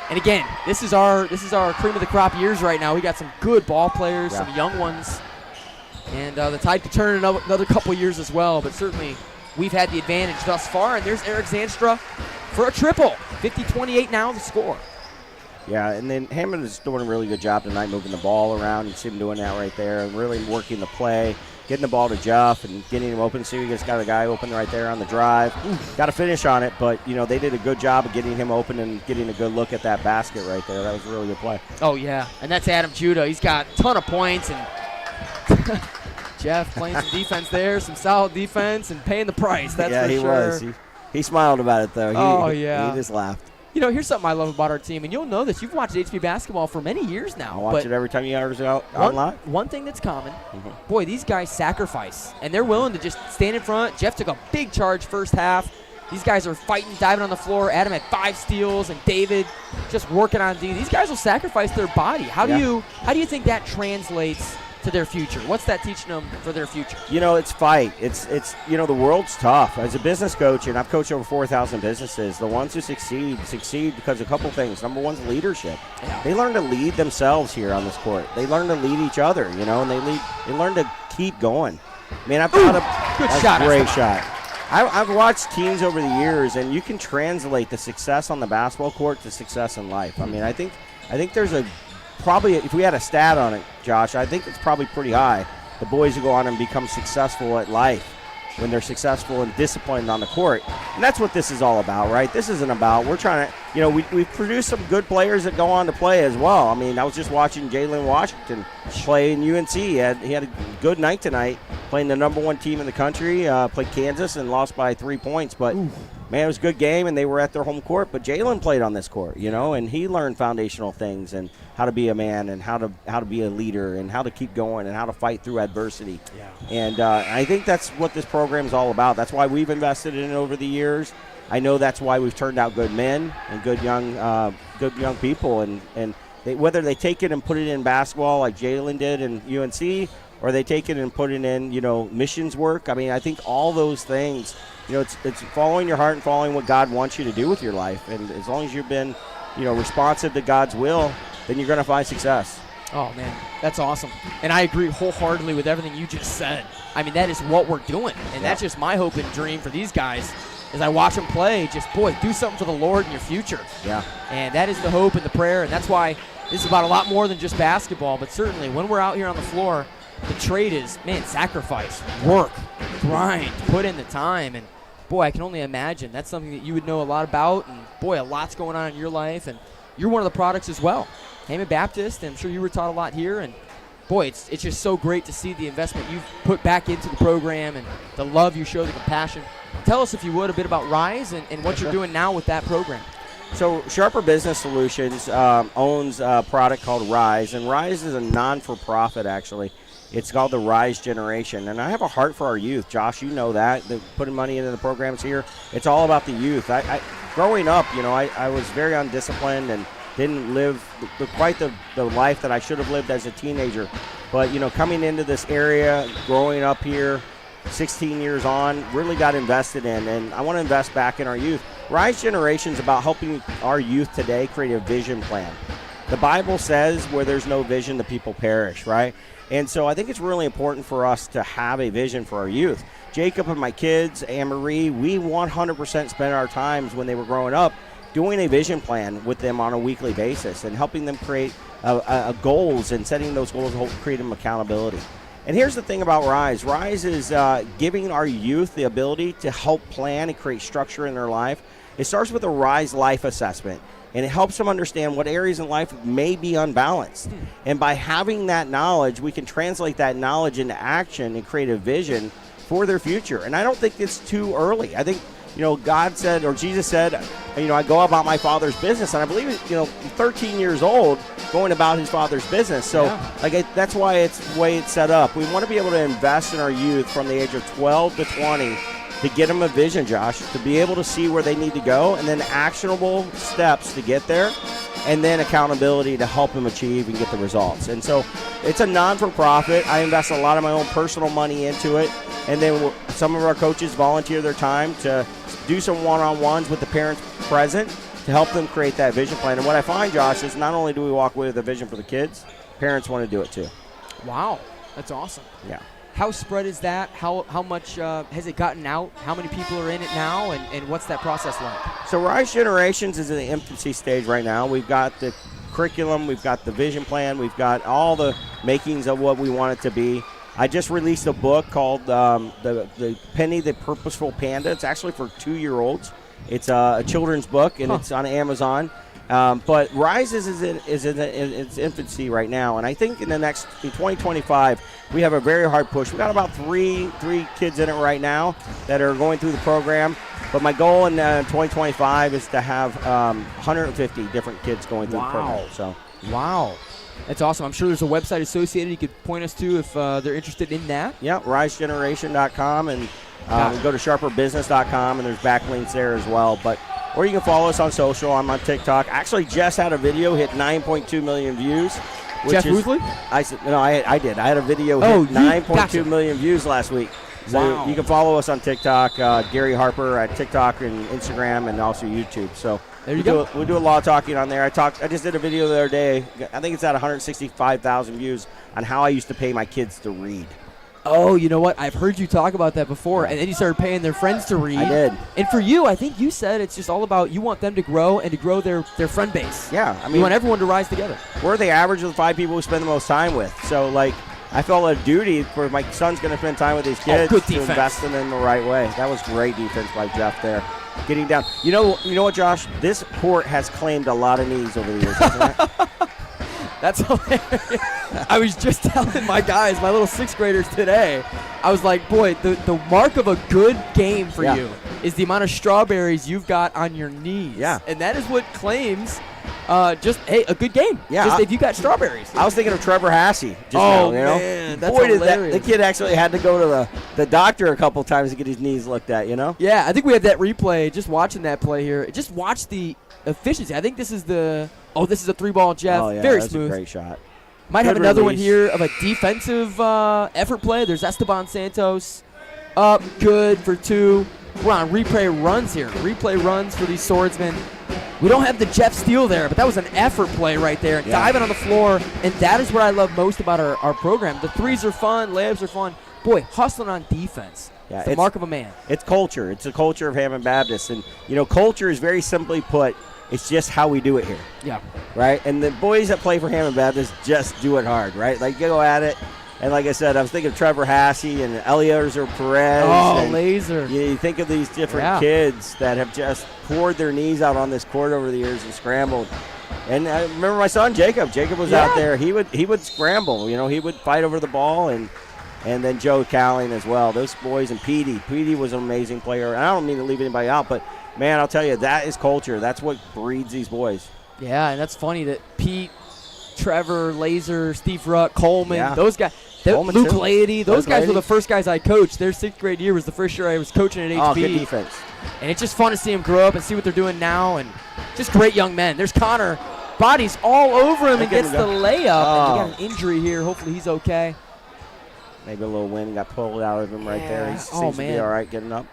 And again, this is our cream of the crop years right now. We got some good ball players, some young ones, and the tide could turn in another couple years as well. But certainly, we've had the advantage thus far. And there's Eric Zanstra for a triple. 50-28 now the score. Yeah, and then Hammond is doing a really good job tonight moving the ball around. You see him doing that right there and really working the play, getting the ball to Jeff and getting him open. See, he just got a guy open right there on the drive. Got to finish on it, but, they did a good job of getting him open and getting a good look at that basket right there. That was a really good play. Oh, yeah, and that's Adam Judah. He's got a ton of points, and Jeff playing some defense there, some solid defense, and paying the price, that's for sure. Yeah, he was. He smiled about it, though. He just laughed. Here's something I love about our team, and you'll know this. You've watched HSV basketball for many years now. I watch it every time you guys are out online. One thing that's common, boy, these guys sacrifice, and they're willing to just stand in front. Jeff took a big charge first half. These guys are fighting, diving on the floor. Adam had 5 steals, and David just working on D. These guys will sacrifice their body. How do you think that translates to their future? What's that teaching them for their future? It's fight. It's the world's tough. As a business coach, and I've coached over 4,000 businesses, the ones who succeed because of a couple things. Number one is leadership. Yeah. They learn to lead themselves here on this court. They learn to lead each other, and they learn to keep going. I mean, I've got a good shot. Great shot. I've watched teams over the years, and you can translate the success on the basketball court to success in life. I mean, I think there's probably, if we had a stat on it, Josh, I think it's probably pretty high. The boys who go on and become successful at life when they're successful and disciplined on the court. And that's what this is all about, right? This isn't about, we're trying to, we've produced some good players that go on to play as well. I mean, I was just watching Jalen Washington play in UNC. He had a good night tonight, playing the number one team in the country, played Kansas and lost by 3 points. But, man, it was a good game, and they were at their home court. But Jalen played on this court, and he learned foundational things and how to be a man and how to be a leader and how to keep going and how to fight through adversity. Yeah. And I think that's what this program is all about. That's why we've invested in it over the years. I know that's why we've turned out good men and good young people. And whether they take it and put it in basketball like Jalen did in UNC, or they take it and put it in, missions work. I mean, I think all those things, it's following your heart and following what God wants you to do with your life. And as long as you've been, responsive to God's will, then you're going to find success. Oh, man, that's awesome. And I agree wholeheartedly with everything you just said. I mean, that is what we're doing. And that's just my hope and dream for these guys as I watch them play. Just, do something for the Lord in your future. Yeah. And that is the hope and the prayer. And that's why this is about a lot more than just basketball. But certainly when we're out here on the floor, the trade is, sacrifice, work, grind, put in the time. And, I can only imagine that's something that you would know a lot about. And, a lot's going on in your life. And you're one of the products as well. Hammond Baptist, and I'm sure you were taught a lot here. And, it's just so great to see the investment you've put back into the program and the love you show, the compassion. Tell us, if you would, a bit about Rise and what you're doing now with that program. So Sharper Business Solutions owns a product called Rise, and Rise is a non-for-profit, actually. It's called the Rise Generation, and I have a heart for our youth. Josh, you know that. Putting money into the programs here, it's all about the youth. Growing up, I was very undisciplined and didn't live quite the life that I should have lived as a teenager. But, coming into this area, growing up here, 16 years on, really got invested in, and I want to invest back in our youth. Rise Generation is about helping our youth today create a vision plan. The Bible says where there's no vision, the people perish, right? And so I think it's really important for us to have a vision for our youth. Jacob and my kids, Anne-Marie, we 100% spent our times when they were growing up doing a vision plan with them on a weekly basis and helping them create goals and setting those goals to create them accountability. And here's the thing about Rise. Rise is giving our youth the ability to help plan and create structure in their life. It starts with a Rise Life Assessment, and it helps them understand what areas in life may be unbalanced. And by having that knowledge, we can translate that knowledge into action and create a vision for their future. And I don't think it's too early. I think, God said, or Jesus said, I go about my Father's business. And I believe, 13 years old, going about his Father's business. So, that's why it's the way it's set up. We want to be able to invest in our youth from the age of 12 to 20 to get them a vision, Josh, to be able to see where they need to go, and then actionable steps to get there, and then accountability to help them achieve and get the results. And so it's a non-for-profit. I invest a lot of my own personal money into it, and then some of our coaches volunteer their time to do some one-on-ones with the parents present to help them create that vision plan. And what I find, Josh, is not only do we walk away with a vision for the kids, parents want to do it too. Wow, that's awesome. Yeah. How spread is that? How much has it gotten out? How many people are in it now, and what's that process like? So Rise Generations is in the infancy stage right now. We've got the curriculum, we've got the vision plan, we've got all the makings of what we want it to be. I just released a book called the Penny the Purposeful Panda. It's actually for 2-year-olds. It's a children's book, and it's on Amazon. But Rise is in its infancy right now, and I think in 2025, we have a very hard push. We got about three kids in it right now that are going through the program. But my goal in 2025 is to have 150 different kids going through the program. So. Wow. That's awesome. I'm sure there's a website associated you could point us to if they're interested in that. Yeah, risegeneration.com, and go to sharperbusiness.com, and there's backlinks there as well. Or you can follow us on social. I'm on TikTok. Actually just had a video hit 9.2 million views. Jeff Woosley? I said no. I did. I had a video hit 9.2 million views last week. So wow. You can follow us on TikTok, Gary Harper at TikTok and Instagram, and also YouTube. So there you go. We do a lot of talking on there. I just did a video the other day. I think it's at 165,000 views on how I used to pay my kids to read. Oh, you know what? I've heard you talk about that before, and then you started paying their friends to read. I did. And for you, I think you said it's just all about you want them to grow and to grow their friend base. Yeah. I mean, you want everyone to rise together. We're the average of the 5 people we spend the most time with. So, like, I felt a duty for my son's going to spend time with these kids to invest in them in the right way. That was great defense by Jeff there. Getting down. You know what, Josh? This court has claimed a lot of knees over the years, hasn't it? That's hilarious. I was just telling my guys, my little 6th graders today, I was like, boy, the mark of a good game for you is the amount of strawberries you've got on your knees. Yeah. And that is what claims a good game. Yeah. Just if you got strawberries. I was thinking of Trevor Hassey just now, you know? Man, that's Boy, hilarious. the kid actually had to go to the doctor a couple times to get his knees looked at, you know? Yeah, I think we had that replay, just watching that play here. Just watch the efficiency. I think this is a 3-ball, Jeff. Oh, yeah, very that's smooth. a great shot. Might Good have another one release. here of a defensive effort play. There's Esteban Santos. Up, good for 2. We're on replay runs here. Replay runs for these swordsmen. We don't have the Jeff Steele there, but that was an effort play right there. Yeah. Diving on the floor, and that is what I love most about our program. The threes are fun, layups are fun. Boy, hustling on defense. Yeah, It's the mark of a man. It's culture. It's a culture of Hammond Baptist. And, culture is very simply put, it's just how we do it here. Yeah. Right? And the boys that play for Hammond Baptist just do it hard, right? Like, go at it. And like I said, I was thinking of Trevor Hassey and Eliezer Perez. Oh, laser. You think of these different kids that have just poured their knees out on this court over the years and scrambled. And I remember my son, Jacob. Jacob was out there. He would scramble. He would fight over the ball. And then Joe Calling as well. Those boys and Petey. Petey was an amazing player. And I don't mean to leave anybody out, but, man, I'll tell you, that is culture. That's what breeds these boys. Yeah, and that's funny that Pete, Trevor, Laser, Steve Ruck, Coleman, those guys. Coleman Luke too. Lady, those guys Lady. were the first guys I coached. Their 6th grade year was the first year I was coaching at HSV. Oh, good defense. And it's just fun to see them grow up and see what they're doing now. And just great young men. There's Connor. Bodies all over him and gets the layup. And he got an injury here. Hopefully he's okay. Maybe a little wind got pulled out of him right there. He seems to be all right getting up.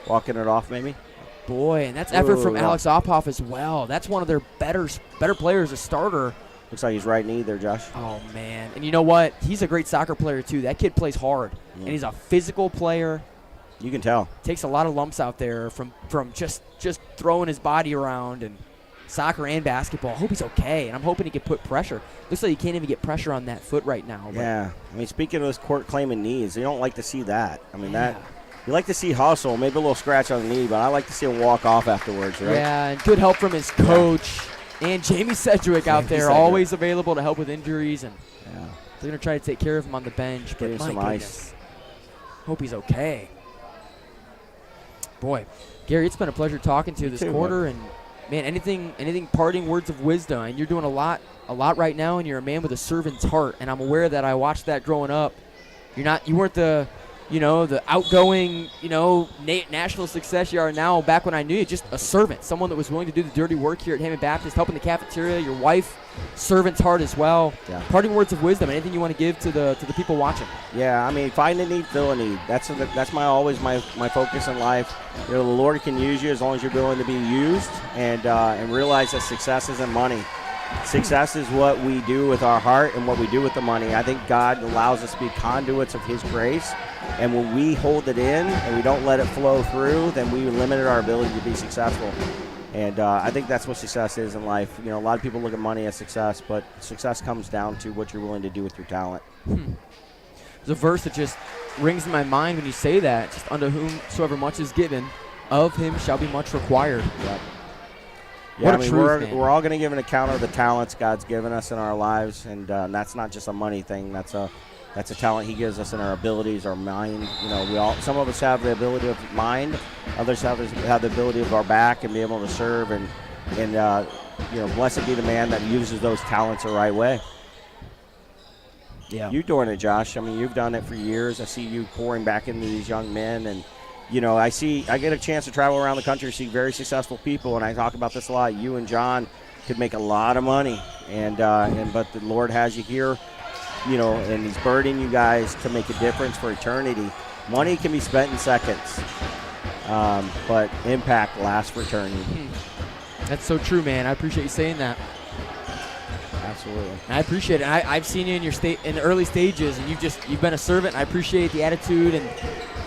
Walking it off maybe. Boy, and that's effort from Alex Ophoff as well. That's one of their better players, a starter. Looks like he's right knee there, Josh. Oh, man. And you know what? He's a great soccer player, too. That kid plays hard, and he's a physical player. You can tell. Takes a lot of lumps out there from just throwing his body around and soccer and basketball. I hope he's okay, and I'm hoping he can put pressure. Looks like he can't even get pressure on that foot right now. Yeah. I mean, speaking of this court claiming knees, you don't like to see that. I mean, you like to see hustle, maybe a little scratch on the knee, but I like to see him walk off afterwards, right? Yeah, and good help from his coach. And Jamie Sedgwick out there, always available to help with injuries. And they're going to try to take care of him on the bench. Give him some ice. Hope he's okay. Boy, Gary, it's been a pleasure talking to you this quarter. And, man, anything parting words of wisdom. And you're doing a lot right now, and you're a man with a servant's heart. And I'm aware that I watched that growing up. You weren't the outgoing, national success you are now. Back when I knew you, just a servant, someone that was willing to do the dirty work here at Hammond Baptist, helping the cafeteria, your wife, servant's heart as well. Yeah. Parting words of wisdom, anything you want to give to the people watching? Yeah, I mean, find a need, fill a need. That's always my focus in life. The Lord can use you as long as you're willing to be used, and realize that success isn't money. Success is what we do with our heart and what we do with the money. I think God allows us to be conduits of His grace, and when we hold it in and we don't let it flow through, then we limit our ability to be successful. And I think that's what success is in life. A lot of people look at money as success, but success comes down to what you're willing to do with your talent. There's a verse that just rings in my mind when you say that. Just unto whomsoever much is given, of him shall be much required. Yep. Yeah, what a truth, we're all going to give an account of the talents God's given us in our lives, and that's not just a money thing. That's a talent He gives us in our abilities, our mind. Some of us have the ability of mind, others have the ability of our back and be able to serve. And blessed be the man that uses those talents the right way. Yeah, you're doing it, Josh. I mean, you've done it for years. I see you pouring back into these young men, and I get a chance to travel around the country, see very successful people, and I talk about this a lot. You and John could make a lot of money, but the Lord has you here, and He's burdening you guys to make a difference for eternity. Money can be spent in seconds, but impact lasts for eternity. That's so true, man. I appreciate you saying that. Absolutely. I appreciate it. I've seen you in your in the early stages, and you've been a servant. And I appreciate the attitude and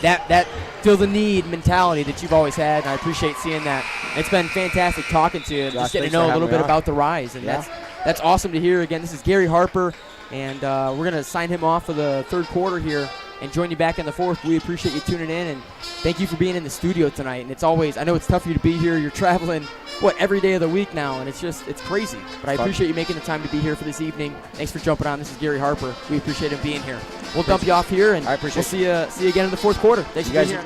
that feel the need mentality that you've always had. And I appreciate seeing that. It's been fantastic talking to you, and just getting to know a little bit about the Rise, and that's awesome to hear. Again, this is Gary Harper, and we're gonna sign him off for the third quarter here and join you back in the fourth. We appreciate you tuning in, and thank you for being in the studio tonight. And it's always, I know it's tough for you to be here. You're traveling, every day of the week now, and it's crazy. But I appreciate you making the time to be here for this evening. Thanks for jumping on. This is Gary Harper. We appreciate him being here. We'll dump you off here, and we'll see you again in the fourth quarter. Thanks for being here.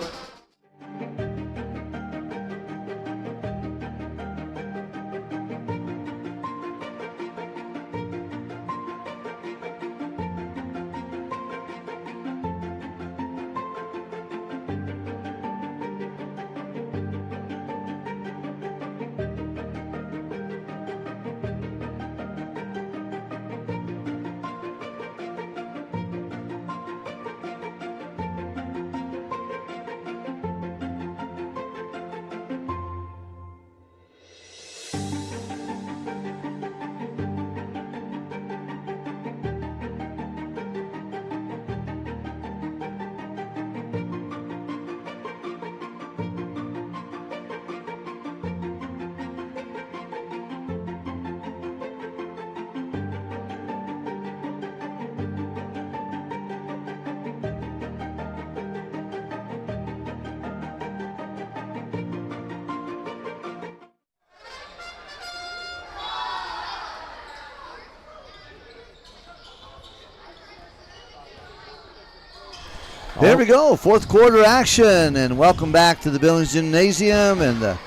There we go, fourth quarter action, and welcome back to the Billings Gymnasium. And the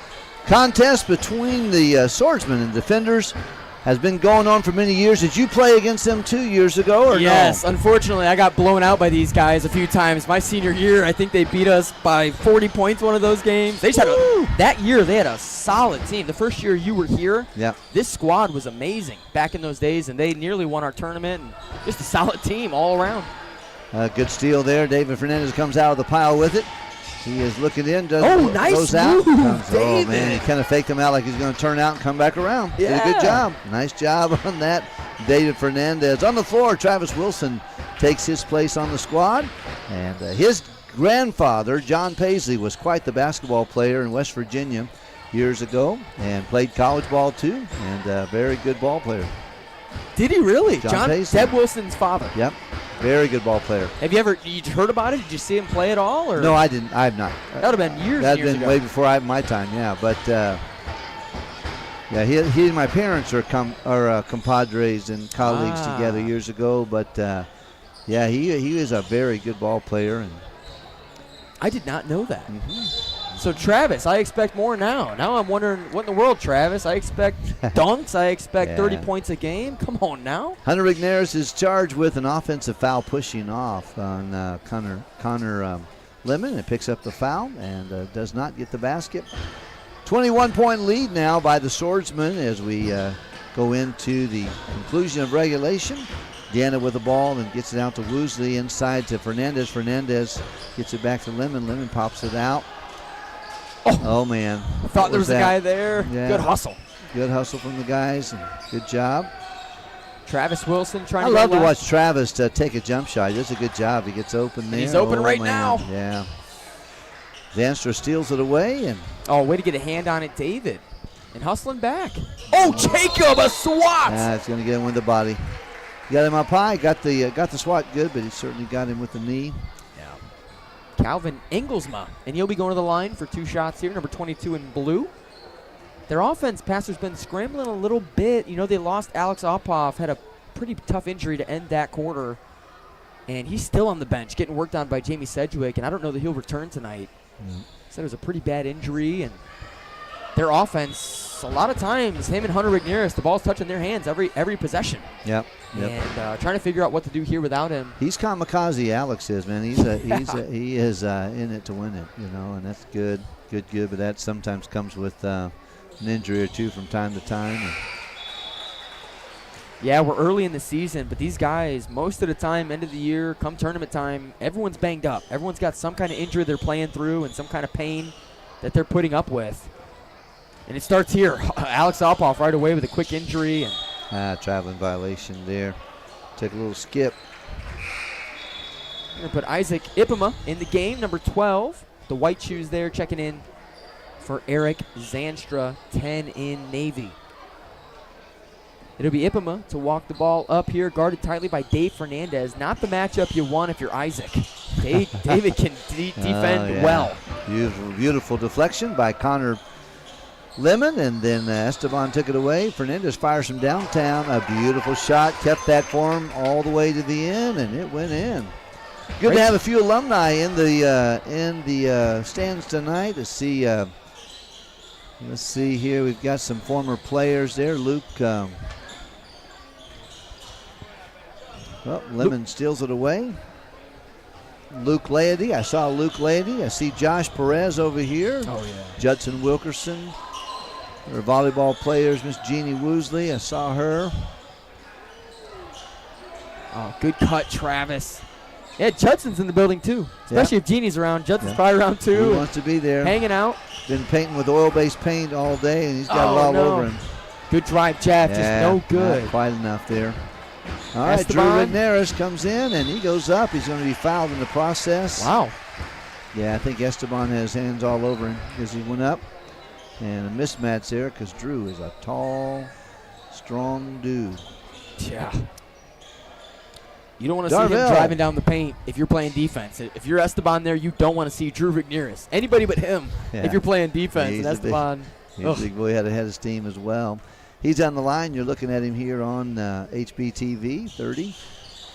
contest between the Swordsmen and Defenders has been going on for many years. Did you play against them 2 years ago, or yes, no? Unfortunately, I got blown out by these guys a few times. My senior year, I think they beat us by 40 points one of those games. They just that year, they had a solid team. The first year you were here, this squad was amazing back in those days, and they nearly won our tournament. And just a solid team all around. Good steal there. David Fernandez comes out of the pile with it. He is looking in. Nice goes out. move, Oh, man, he kind of faked him out like he's going to turn out and come back around. Did a good job. Nice job on that. David Fernandez. On the floor, Travis Wilson takes his place on the squad. And his grandfather, John Paisley, was quite the basketball player in West Virginia years ago and played college ball too, and a very good ball player. Did he really? John Paisley. Deb Wilson's father. Yep. Very good ball player. Have you heard about it? Did you see him play at all? Or? No, I didn't. I have not. That would have been years That years would have been ago. way before my time, yeah. But, he and my parents are compadres and colleagues together years ago. But, he is a very good ball player. And I did not know that. So, Travis, I expect more now. Now I'm wondering, what in the world, Travis? I expect dunks. I expect 30 points a game. Come on now. Hunter Rigneris is charged with an offensive foul pushing off on Connor Lemon. It picks up the foul and does not get the basket. 21-point lead now by the Swordsmen as we go into the conclusion of regulation. Deanna with the ball and gets it out to Woosley, inside to Fernandez. Fernandez gets it back to Lemon. Lemon pops it out. Oh man. I thought there was a guy there. Yeah. Good hustle. Good hustle from the guys, and good job. Travis Wilson trying to I love go to left. watch Travis take a jump shot. He does a good job. He gets open there. He's open right now. Yeah. Zanstra steals it away. And way to get a hand on it, David. And hustling back. Oh, Jacob, a swat! It's going to get him with the body. Got him up high. Got the swat good, but he certainly got him with the knee. Calvin Engelsma, and he'll be going to the line for 2 shots here, number 22 in blue. Their offense, Pastor's been scrambling a little bit. They lost Alex Opoff, had a pretty tough injury to end that quarter, and he's still on the bench, getting worked on by Jamie Sedgwick, and I don't know that he'll return tonight. Said it was a pretty bad injury, and their offense, a lot of times, him and Hunter Rigneris, the ball's touching their hands every possession. Yep. And trying to figure out what to do here without him. He's kamikaze, Alex is, man. He is in it to win it, and that's good. But that sometimes comes with an injury or two from time to time. Yeah, we're early in the season, but these guys, most of the time, end of the year, come tournament time, everyone's banged up. Everyone's got some kind of injury they're playing through and some kind of pain that they're putting up with. And it starts here. Alex Alpoff right away with a quick injury. And traveling violation there. Take a little skip. We're going to put Isaac Ipema in the game, number 12. The white shoes there, checking in for Eric Zanstra, 10 in Navy. It'll be Ipema to walk the ball up here, guarded tightly by Dave Fernandez. Not the matchup you want if you're Isaac. David can defend well. Beautiful deflection by Connor Lemon, and then Esteban took it away. Fernandez fires from downtown. A beautiful shot. Kept that for him all the way to the end, and it went in. Good to have a few alumni in the stands tonight to see. Let's see here. We've got some former players there. Luke. Lemon steals it away. Luke Leidy. I saw Luke Leidy. I see Josh Perez over here. Oh, yeah. Judson Wilkerson. Our volleyball players, Miss Jeannie Woosley. I saw her. Oh, good cut, Travis. Yeah, Judson's in the building, too. Especially if Jeannie's around. Judson's probably around, too. He wants to be there. Hanging out. Been painting with oil-based paint all day, and he's got it all over him. Good drive, Jeff. Just no good. Not quite enough there. All right, Drew Redneris comes in, and he goes up. He's going to be fouled in the process. Wow. Yeah, I think Esteban has hands all over him because he went up. And a mismatch there because Drew is a tall, strong dude. Yeah. You don't want to see him driving down the paint if you're playing defense. If you're Esteban there, you don't want to see Drew Redneris. Anybody but him if you're playing defense. And Esteban. He's a big boy, had ahead of steam as well. He's on the line. You're looking at him here on HBTV 30.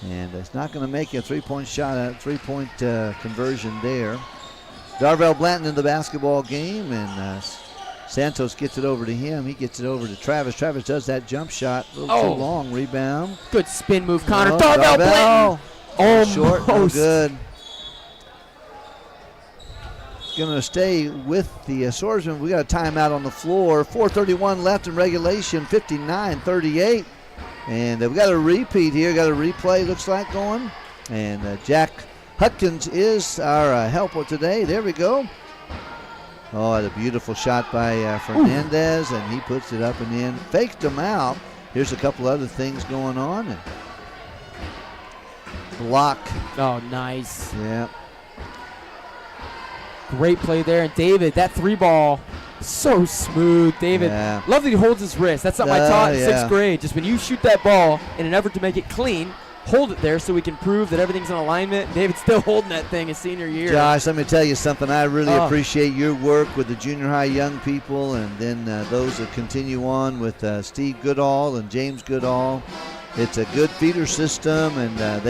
And it's not going to make a three-point shot, three-point conversion there. Darvell Blanton in the basketball game, and Santos gets it over to him. He gets it over to Travis. Travis does that jump shot. A little too long. Rebound. Good spin move, Connor. Darvell Blanton. Almost. Short, no good. Going to stay with the Swordsmen. We got a timeout on the floor. 4:31 left in regulation, 59-38. And we got a repeat here. Got a replay, looks like, going. And Jack Hutkins is our helper today. There we go. Oh, a beautiful shot by Fernandez, and he puts it up and in. Faked him out. Here's a couple other things going on. And block. Oh, nice. Yeah. Great play there. And David, that three ball, so smooth. David, love that he holds his wrist. That's something I taught in 6th grade. Just when you shoot that ball in an effort to make it clean, hold it there so we can prove that everything's in alignment. David's still holding that thing his senior year. Josh, let me tell you something. I really appreciate your work with the junior high young people, and then those that continue on with Steve Goodall and James Goodall. It's a good feeder system, and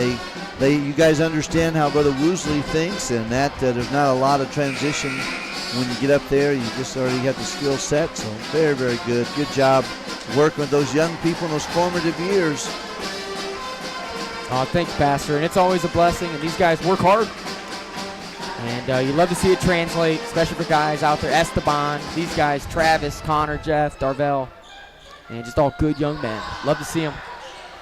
you guys understand how Brother Woosley thinks, and that there's not a lot of transition when you get up there. You just already have the skill set, so very, very good. Good job working with those young people in those formative years. Oh, thanks, Pastor. And it's always a blessing, and these guys work hard. And you love to see it translate, especially for guys out there. Esteban, these guys, Travis, Connor, Jeff, Darvell, and just all good young men. Love to see them.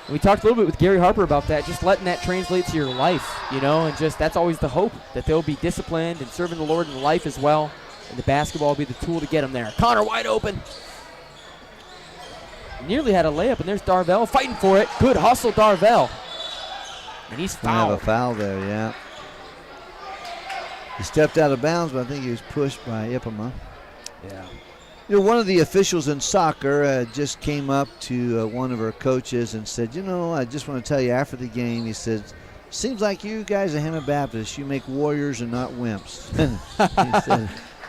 And we talked a little bit with Gary Harper about that, just letting that translate to your life, and just that's always the hope, that they'll be disciplined and serving the Lord in life as well. And the basketball will be the tool to get them there. Connor wide open. Nearly had a layup, and there's Darvell fighting for it. Good hustle, Darvell. And he's fouled. Have a foul there, yeah. He stepped out of bounds, but I think he was pushed by Ipema. Yeah. One of the officials in soccer just came up to one of our coaches and said, I just want to tell you after the game, he said, seems like you guys at Hammond Baptist, you make warriors and not wimps.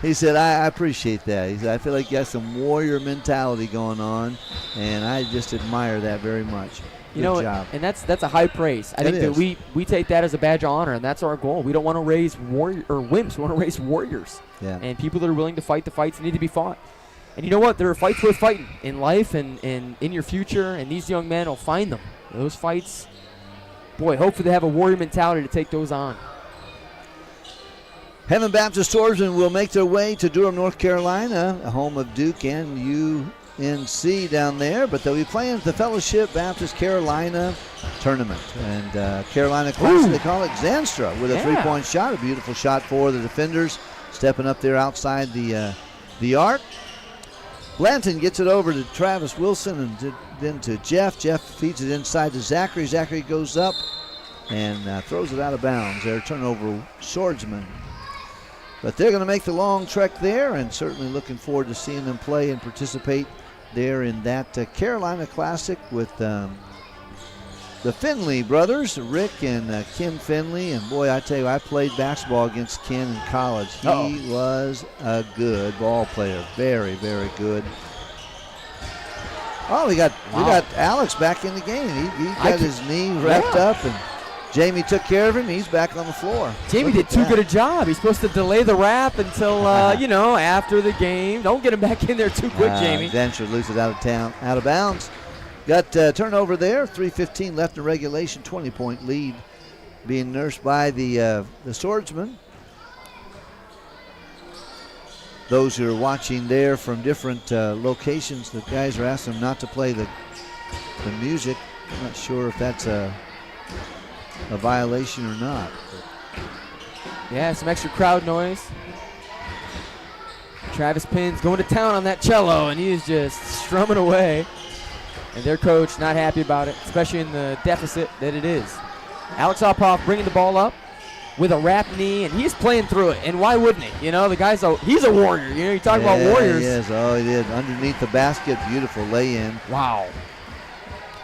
He said, I appreciate that. He said, I feel like you got some warrior mentality going on, and I just admire that very much. Good job. And that's a high praise. I think that we take that as a badge of honor, and that's our goal. We don't want to raise wimps. We want to raise warriors. Yeah. And people that are willing to fight the fights that need to be fought. And you know what? There are fights worth fighting in life and in your future, and these young men will find them. Those fights, boy, hopefully they have a warrior mentality to take those on. Hammond Baptist Swordsmen will make their way to Durham, North Carolina, a home of Duke and NC down there, but they'll be playing at the Fellowship Baptist Carolina tournament. And Carolina Classic, they call it, Zanstra with a three-point shot. A beautiful shot for the defenders, stepping up there outside the arc. Blanton gets it over to Travis Wilson and then to Jeff. Jeff feeds it inside to Zachary. Zachary goes up and throws it out of bounds. Their turnover, Swordsmen. But they're going to make the long trek there, and certainly looking forward to seeing them play and participate there in that Carolina Classic with the Finley brothers, Rick and Kim Finley. And boy, I tell you, I played basketball against Ken in college. He was a good ball player, very, very good. Oh, we got Alex back in the game. He got his knee wrapped up, and Jamie took care of him. He's back on the floor. Jamie did too good a job. He's supposed to delay the wrap until, after the game. Don't get him back in there too quick, Jamie. Venture loses it out of bounds. Got turnover there. 3:15 left in regulation. 20-point lead being nursed by the Swordsmen. Those who are watching there from different locations, the guys are asking them not to play the music. I'm not sure if that's a violation or not. Yeah, some extra crowd noise. Travis Pinn's going to town on that cello, and he is just strumming away. And their coach not happy about it, especially in the deficit that it is. Alex Ophoff bringing the ball up with a wrap knee, and he's playing through it. And why wouldn't he? You know, the guy's he's a warrior. You know, you talk about warriors. He is. Oh, he did. Underneath the basket, beautiful lay-in. Wow.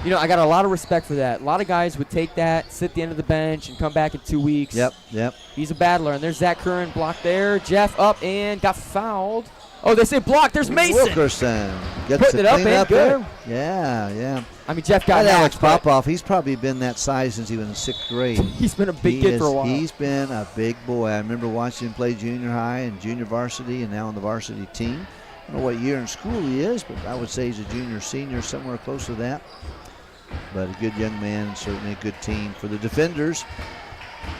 You know, I got a lot of respect for that. A lot of guys would take that, sit at the end of the bench, and come back in 2 weeks. Yep. He's a battler. And there's Zach Curran blocked there. Jeff up and got fouled. Oh, they say blocked. There's Mason. Wilkerson gets putting it up and there. Yeah. I mean, Jeff got Alex Popoff. He's probably been that size since he was in 6th grade. He's been a big kid for a while. He's been a big boy. I remember watching him play junior high and junior varsity, and now on the varsity team. I don't know what year in school he is, but I would say he's a junior, senior, somewhere close to that. But a good young man, and certainly a good team for the defenders.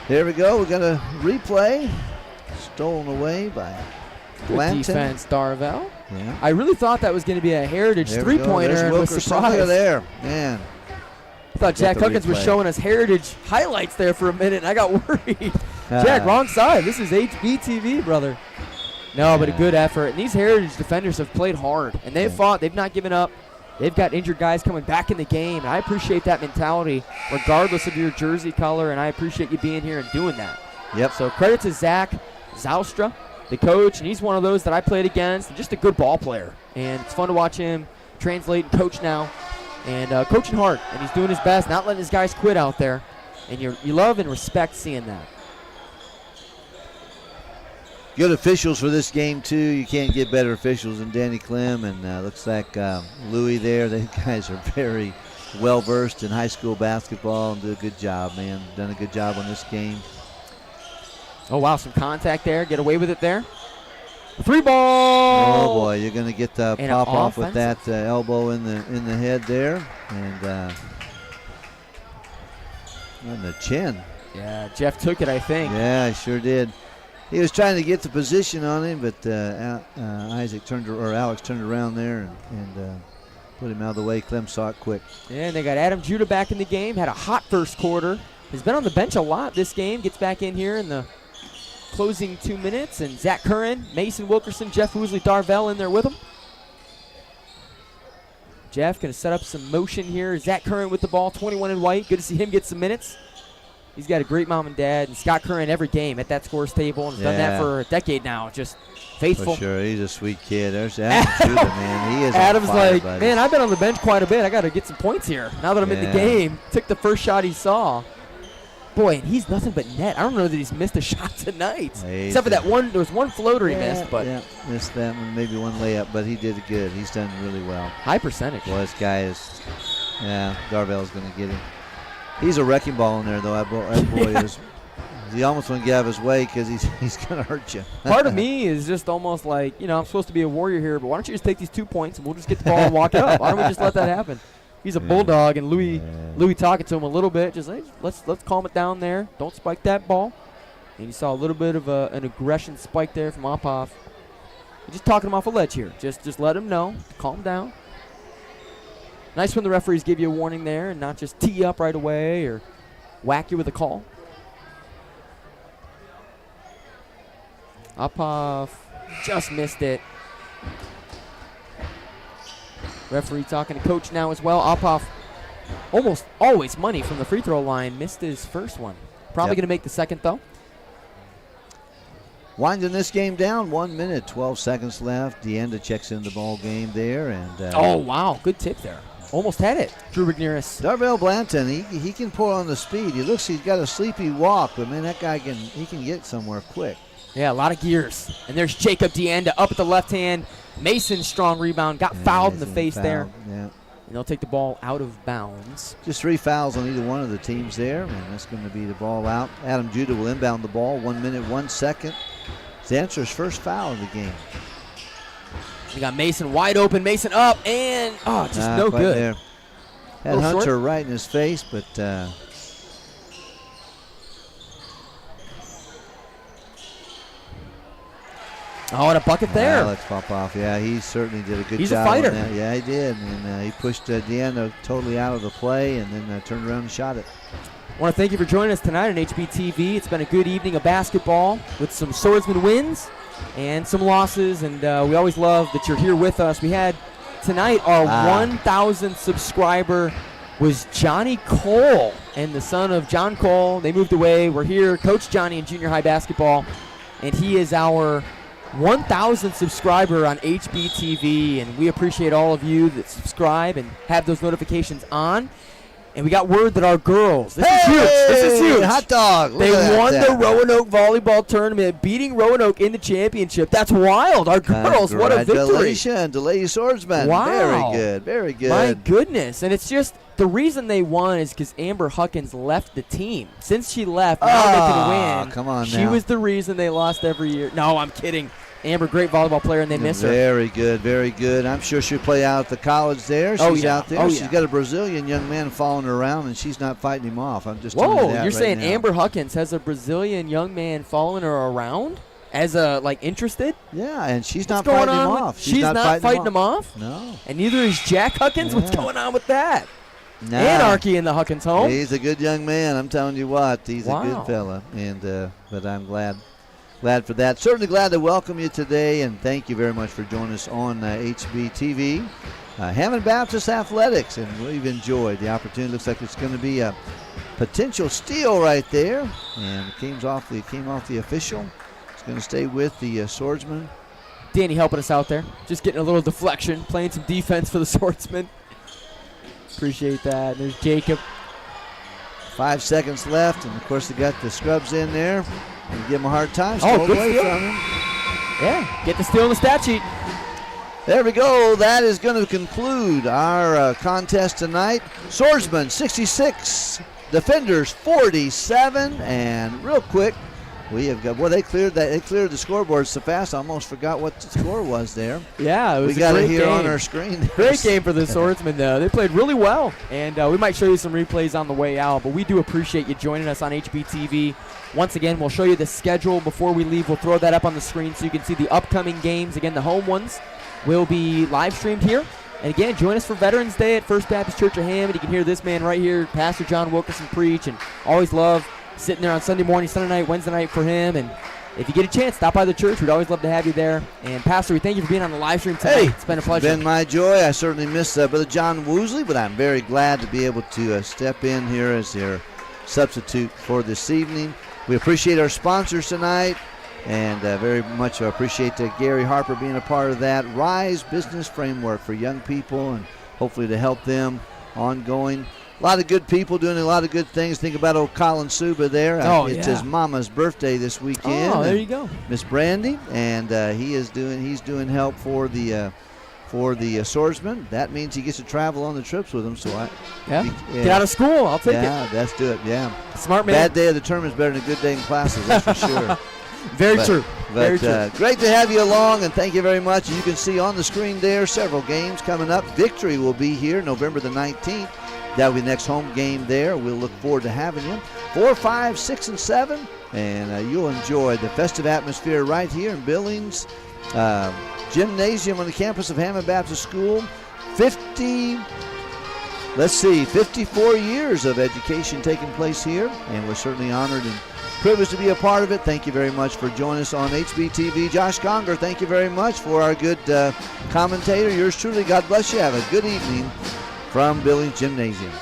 There we go. We're going to replay. Stolen away by Blanton. Good defense, Darvell. Yeah. I really thought that was going to be a Heritage three-pointer, and was surprised. There, man. I thought Jack Huckins was showing us Heritage highlights there for a minute, and I got worried. Jack, wrong side. This is HBTV, brother. No, but a good effort. And these Heritage defenders have played hard, and they've fought. They've not given up. They've got injured guys coming back in the game, and I appreciate that mentality regardless of your jersey color, and I appreciate you being here and doing that. Yep. So credit to Zach Zoustra, the coach, and he's one of those that I played against, and just a good ball player. And it's fun to watch him translate and coach now, and coaching hard, and he's doing his best, not letting his guys quit out there, and you love and respect seeing that. Good officials for this game, too. You can't get better officials than Danny Clem, and looks like Louis there. These guys are very well-versed in high school basketball and do a good job, man. Done a good job on this game. Oh, wow, some contact there. Get away with it there. Three ball. Oh, boy, you're going to get the pop off with that elbow in the head there. And on the chin. Yeah, Jeff took it, I think. Yeah, he sure did. He was trying to get the position on him, but Alex turned around there and put him out of the way. Clem saw it quick. Yeah, and they got Adam Judah back in the game. Had a hot first quarter. Has been on the bench a lot this game. Gets back in here in the closing 2 minutes. And Zach Curran, Mason Wilkerson, Jeff Woosley, Darvell in there with him. Jeff going to set up some motion here. Zach Curran with the ball, 21 in white. Good to see him get some minutes. He's got a great mom and dad, and Scott Curran every game at that scores table, and has done that for a decade now. Just faithful. For sure, he's a sweet kid. There's Adam Judah, man. He is Adam's on fire, like, buddy. man, I've been on the bench quite a bit. I got to get some points here. Now that I'm in the game, took the first shot he saw. Boy, and he's nothing but net. I don't know that he's missed a shot tonight, except for that one. There was one floater he missed, but missed that one, maybe one layup, but he did good. He's done really well. High percentage. Well, this guy is, Darvell's going to get him. He's a wrecking ball in there, though. That boy is. You almost want to get out of his way because he's going to hurt you. Part of me is just almost like, I'm supposed to be a warrior here, but why don't you just take these 2 points and we'll just get the ball and walk it up? Why don't we just let that happen? He's a bulldog, and Louis talking to him a little bit, just like, let's calm it down there. Don't spike that ball. And you saw a little bit of an aggression spike there from Ophoff. Just talking him off a ledge here. Just let him know. Calm down. Nice when the referees give you a warning there and not just tee you up right away or whack you with a call. Uphoff just missed it. Referee talking to coach now as well. Uphoff almost always money from the free throw line. Missed his first one. Probably going to make the second, though. Winding this game down, 1 minute, 12 seconds left. Deenda checks in the ball game there. And oh, wow. Good tip there. Almost had it. Drew McNearis. Darvell Blanton, he can pull on the speed. He's got a sleepy walk, but, man, that guy can get somewhere quick. Yeah, a lot of gears. And there's Jacob Deenda up at the left hand. Mason, strong rebound. Got fouled in the face there. Yeah. And they'll take the ball out of bounds. Just 3 fouls on either one of the teams there, and that's going to be the ball out. Adam Judah will inbound the ball. 1 minute, 1 second. Zanser's first foul of the game. We got Mason wide open. Mason up, and just no good. There. Had Hunter right in his face, but and a bucket there. Alex Popoff, yeah, he certainly did a good job. He's a fighter. On that. Yeah, he did, and he pushed Deenda totally out of the play, and then turned around and shot it. I want to thank you for joining us tonight on HBTV. It's been a good evening of basketball with some Swordsman wins and some losses, and we always love that you're here with us. We had tonight our 1,000th subscriber was Johnny Cole, and the son of John Cole. They moved away. We're here, Coach Johnny in junior high basketball, and he is our 1,000th subscriber on HBTV, and we appreciate all of you that subscribe and have those notifications on. And we got word that our girls, this is huge. Hot dog. They won the Roanoke volleyball tournament, beating Roanoke in the championship. That's wild. Our girls, what a victory. Congratulations to Lady Swordsmen. Wow. Very good, very good. My goodness. And it's just, the reason they won is because Amber Huckins left the team. Since she left, now they can win. Come on She was the reason they lost every year. No, I'm kidding. Amber, great volleyball player, and they miss her. Very good, very good. I'm sure she'll play out at the college there. She's out there. She's got a Brazilian young man following her around, and she's not fighting him off. I'm just telling you that you're saying now. Amber Huckins has a Brazilian young man following her around as interested? Yeah, and she's not fighting him off. She's not fighting him off? No. And neither is Jack Huckins? Yeah. What's going on with that? Nah. Anarchy in the Huckins home. He's a good young man. I'm telling you what. He's a good fella, and but I'm glad for that. Certainly glad to welcome you today, and thank you very much for joining us on HBTV. Hammond Baptist Athletics, and we've enjoyed the opportunity. Looks like it's going to be a potential steal right there, and it came off the official. It's going to stay with the Swordsman. Danny helping us out there, just getting a little deflection, playing some defense for the Swordsman. Appreciate that. There's Jacob. 5 seconds left, and of course they got the scrubs in there. And give him a hard time. Good away steal. From him. Yeah, get the steal in the stat sheet. There we go. That is going to conclude our contest tonight. Swordsman 66, Defenders 47, and real quick, we have got. Well, they cleared the scoreboard so fast. I almost forgot what the score was there. Yeah, it was we got it here game. on our screen. Great game for the Swordsmen, though. They played really well, and we might show you some replays on the way out. But we do appreciate you joining us on HBTV. Once again, we'll show you the schedule before we leave. We'll throw that up on the screen so you can see the upcoming games. Again, the home ones will be live streamed here. And again, join us for Veterans Day at First Baptist Church of Hammond. You can hear this man right here, Pastor John Wilkerson, preach, and always love sitting there on Sunday morning, Sunday night, Wednesday night for him. And if you get a chance, stop by the church. We'd always love to have you there. And Pastor, we thank you for being on the live stream tonight. It's been a pleasure. It's been my joy. I certainly miss Brother John Woosley, but I'm very glad to be able to step in here as their substitute for this evening. We appreciate our sponsors tonight, and very much appreciate Gary Harper being a part of that. Rise Business Framework for young people, and hopefully to help them ongoing. A lot of good people doing a lot of good things. Think about old Colin Suba there. It's his mama's birthday this weekend. Oh, there you go. Miss Brandy, and he's doing help for the Swordsman. That means he gets to travel on the trips with them. So get out of school. I'll take it. Yeah, let's do it. Yeah, smart man. Bad day of the term is better than a good day in classes. That's for sure. Very true. Very true. Great to have you along, and thank you very much. You can see on the screen there several games coming up. Victory will be here November the 19th. That'll be the next home game there. We'll look forward to having you. 4, 5, 6, and 7, and you'll enjoy the festive atmosphere right here in Billings Gymnasium on the campus of Hammond Baptist School. 50 let's see, 54 years of education taking place here, and we're certainly honored and privileged to be a part of it. Thank you very much for joining us on HBTV. Josh Conger, thank you very much for our good commentator. Yours truly, God bless you. Have a good evening from Billings Gymnasium.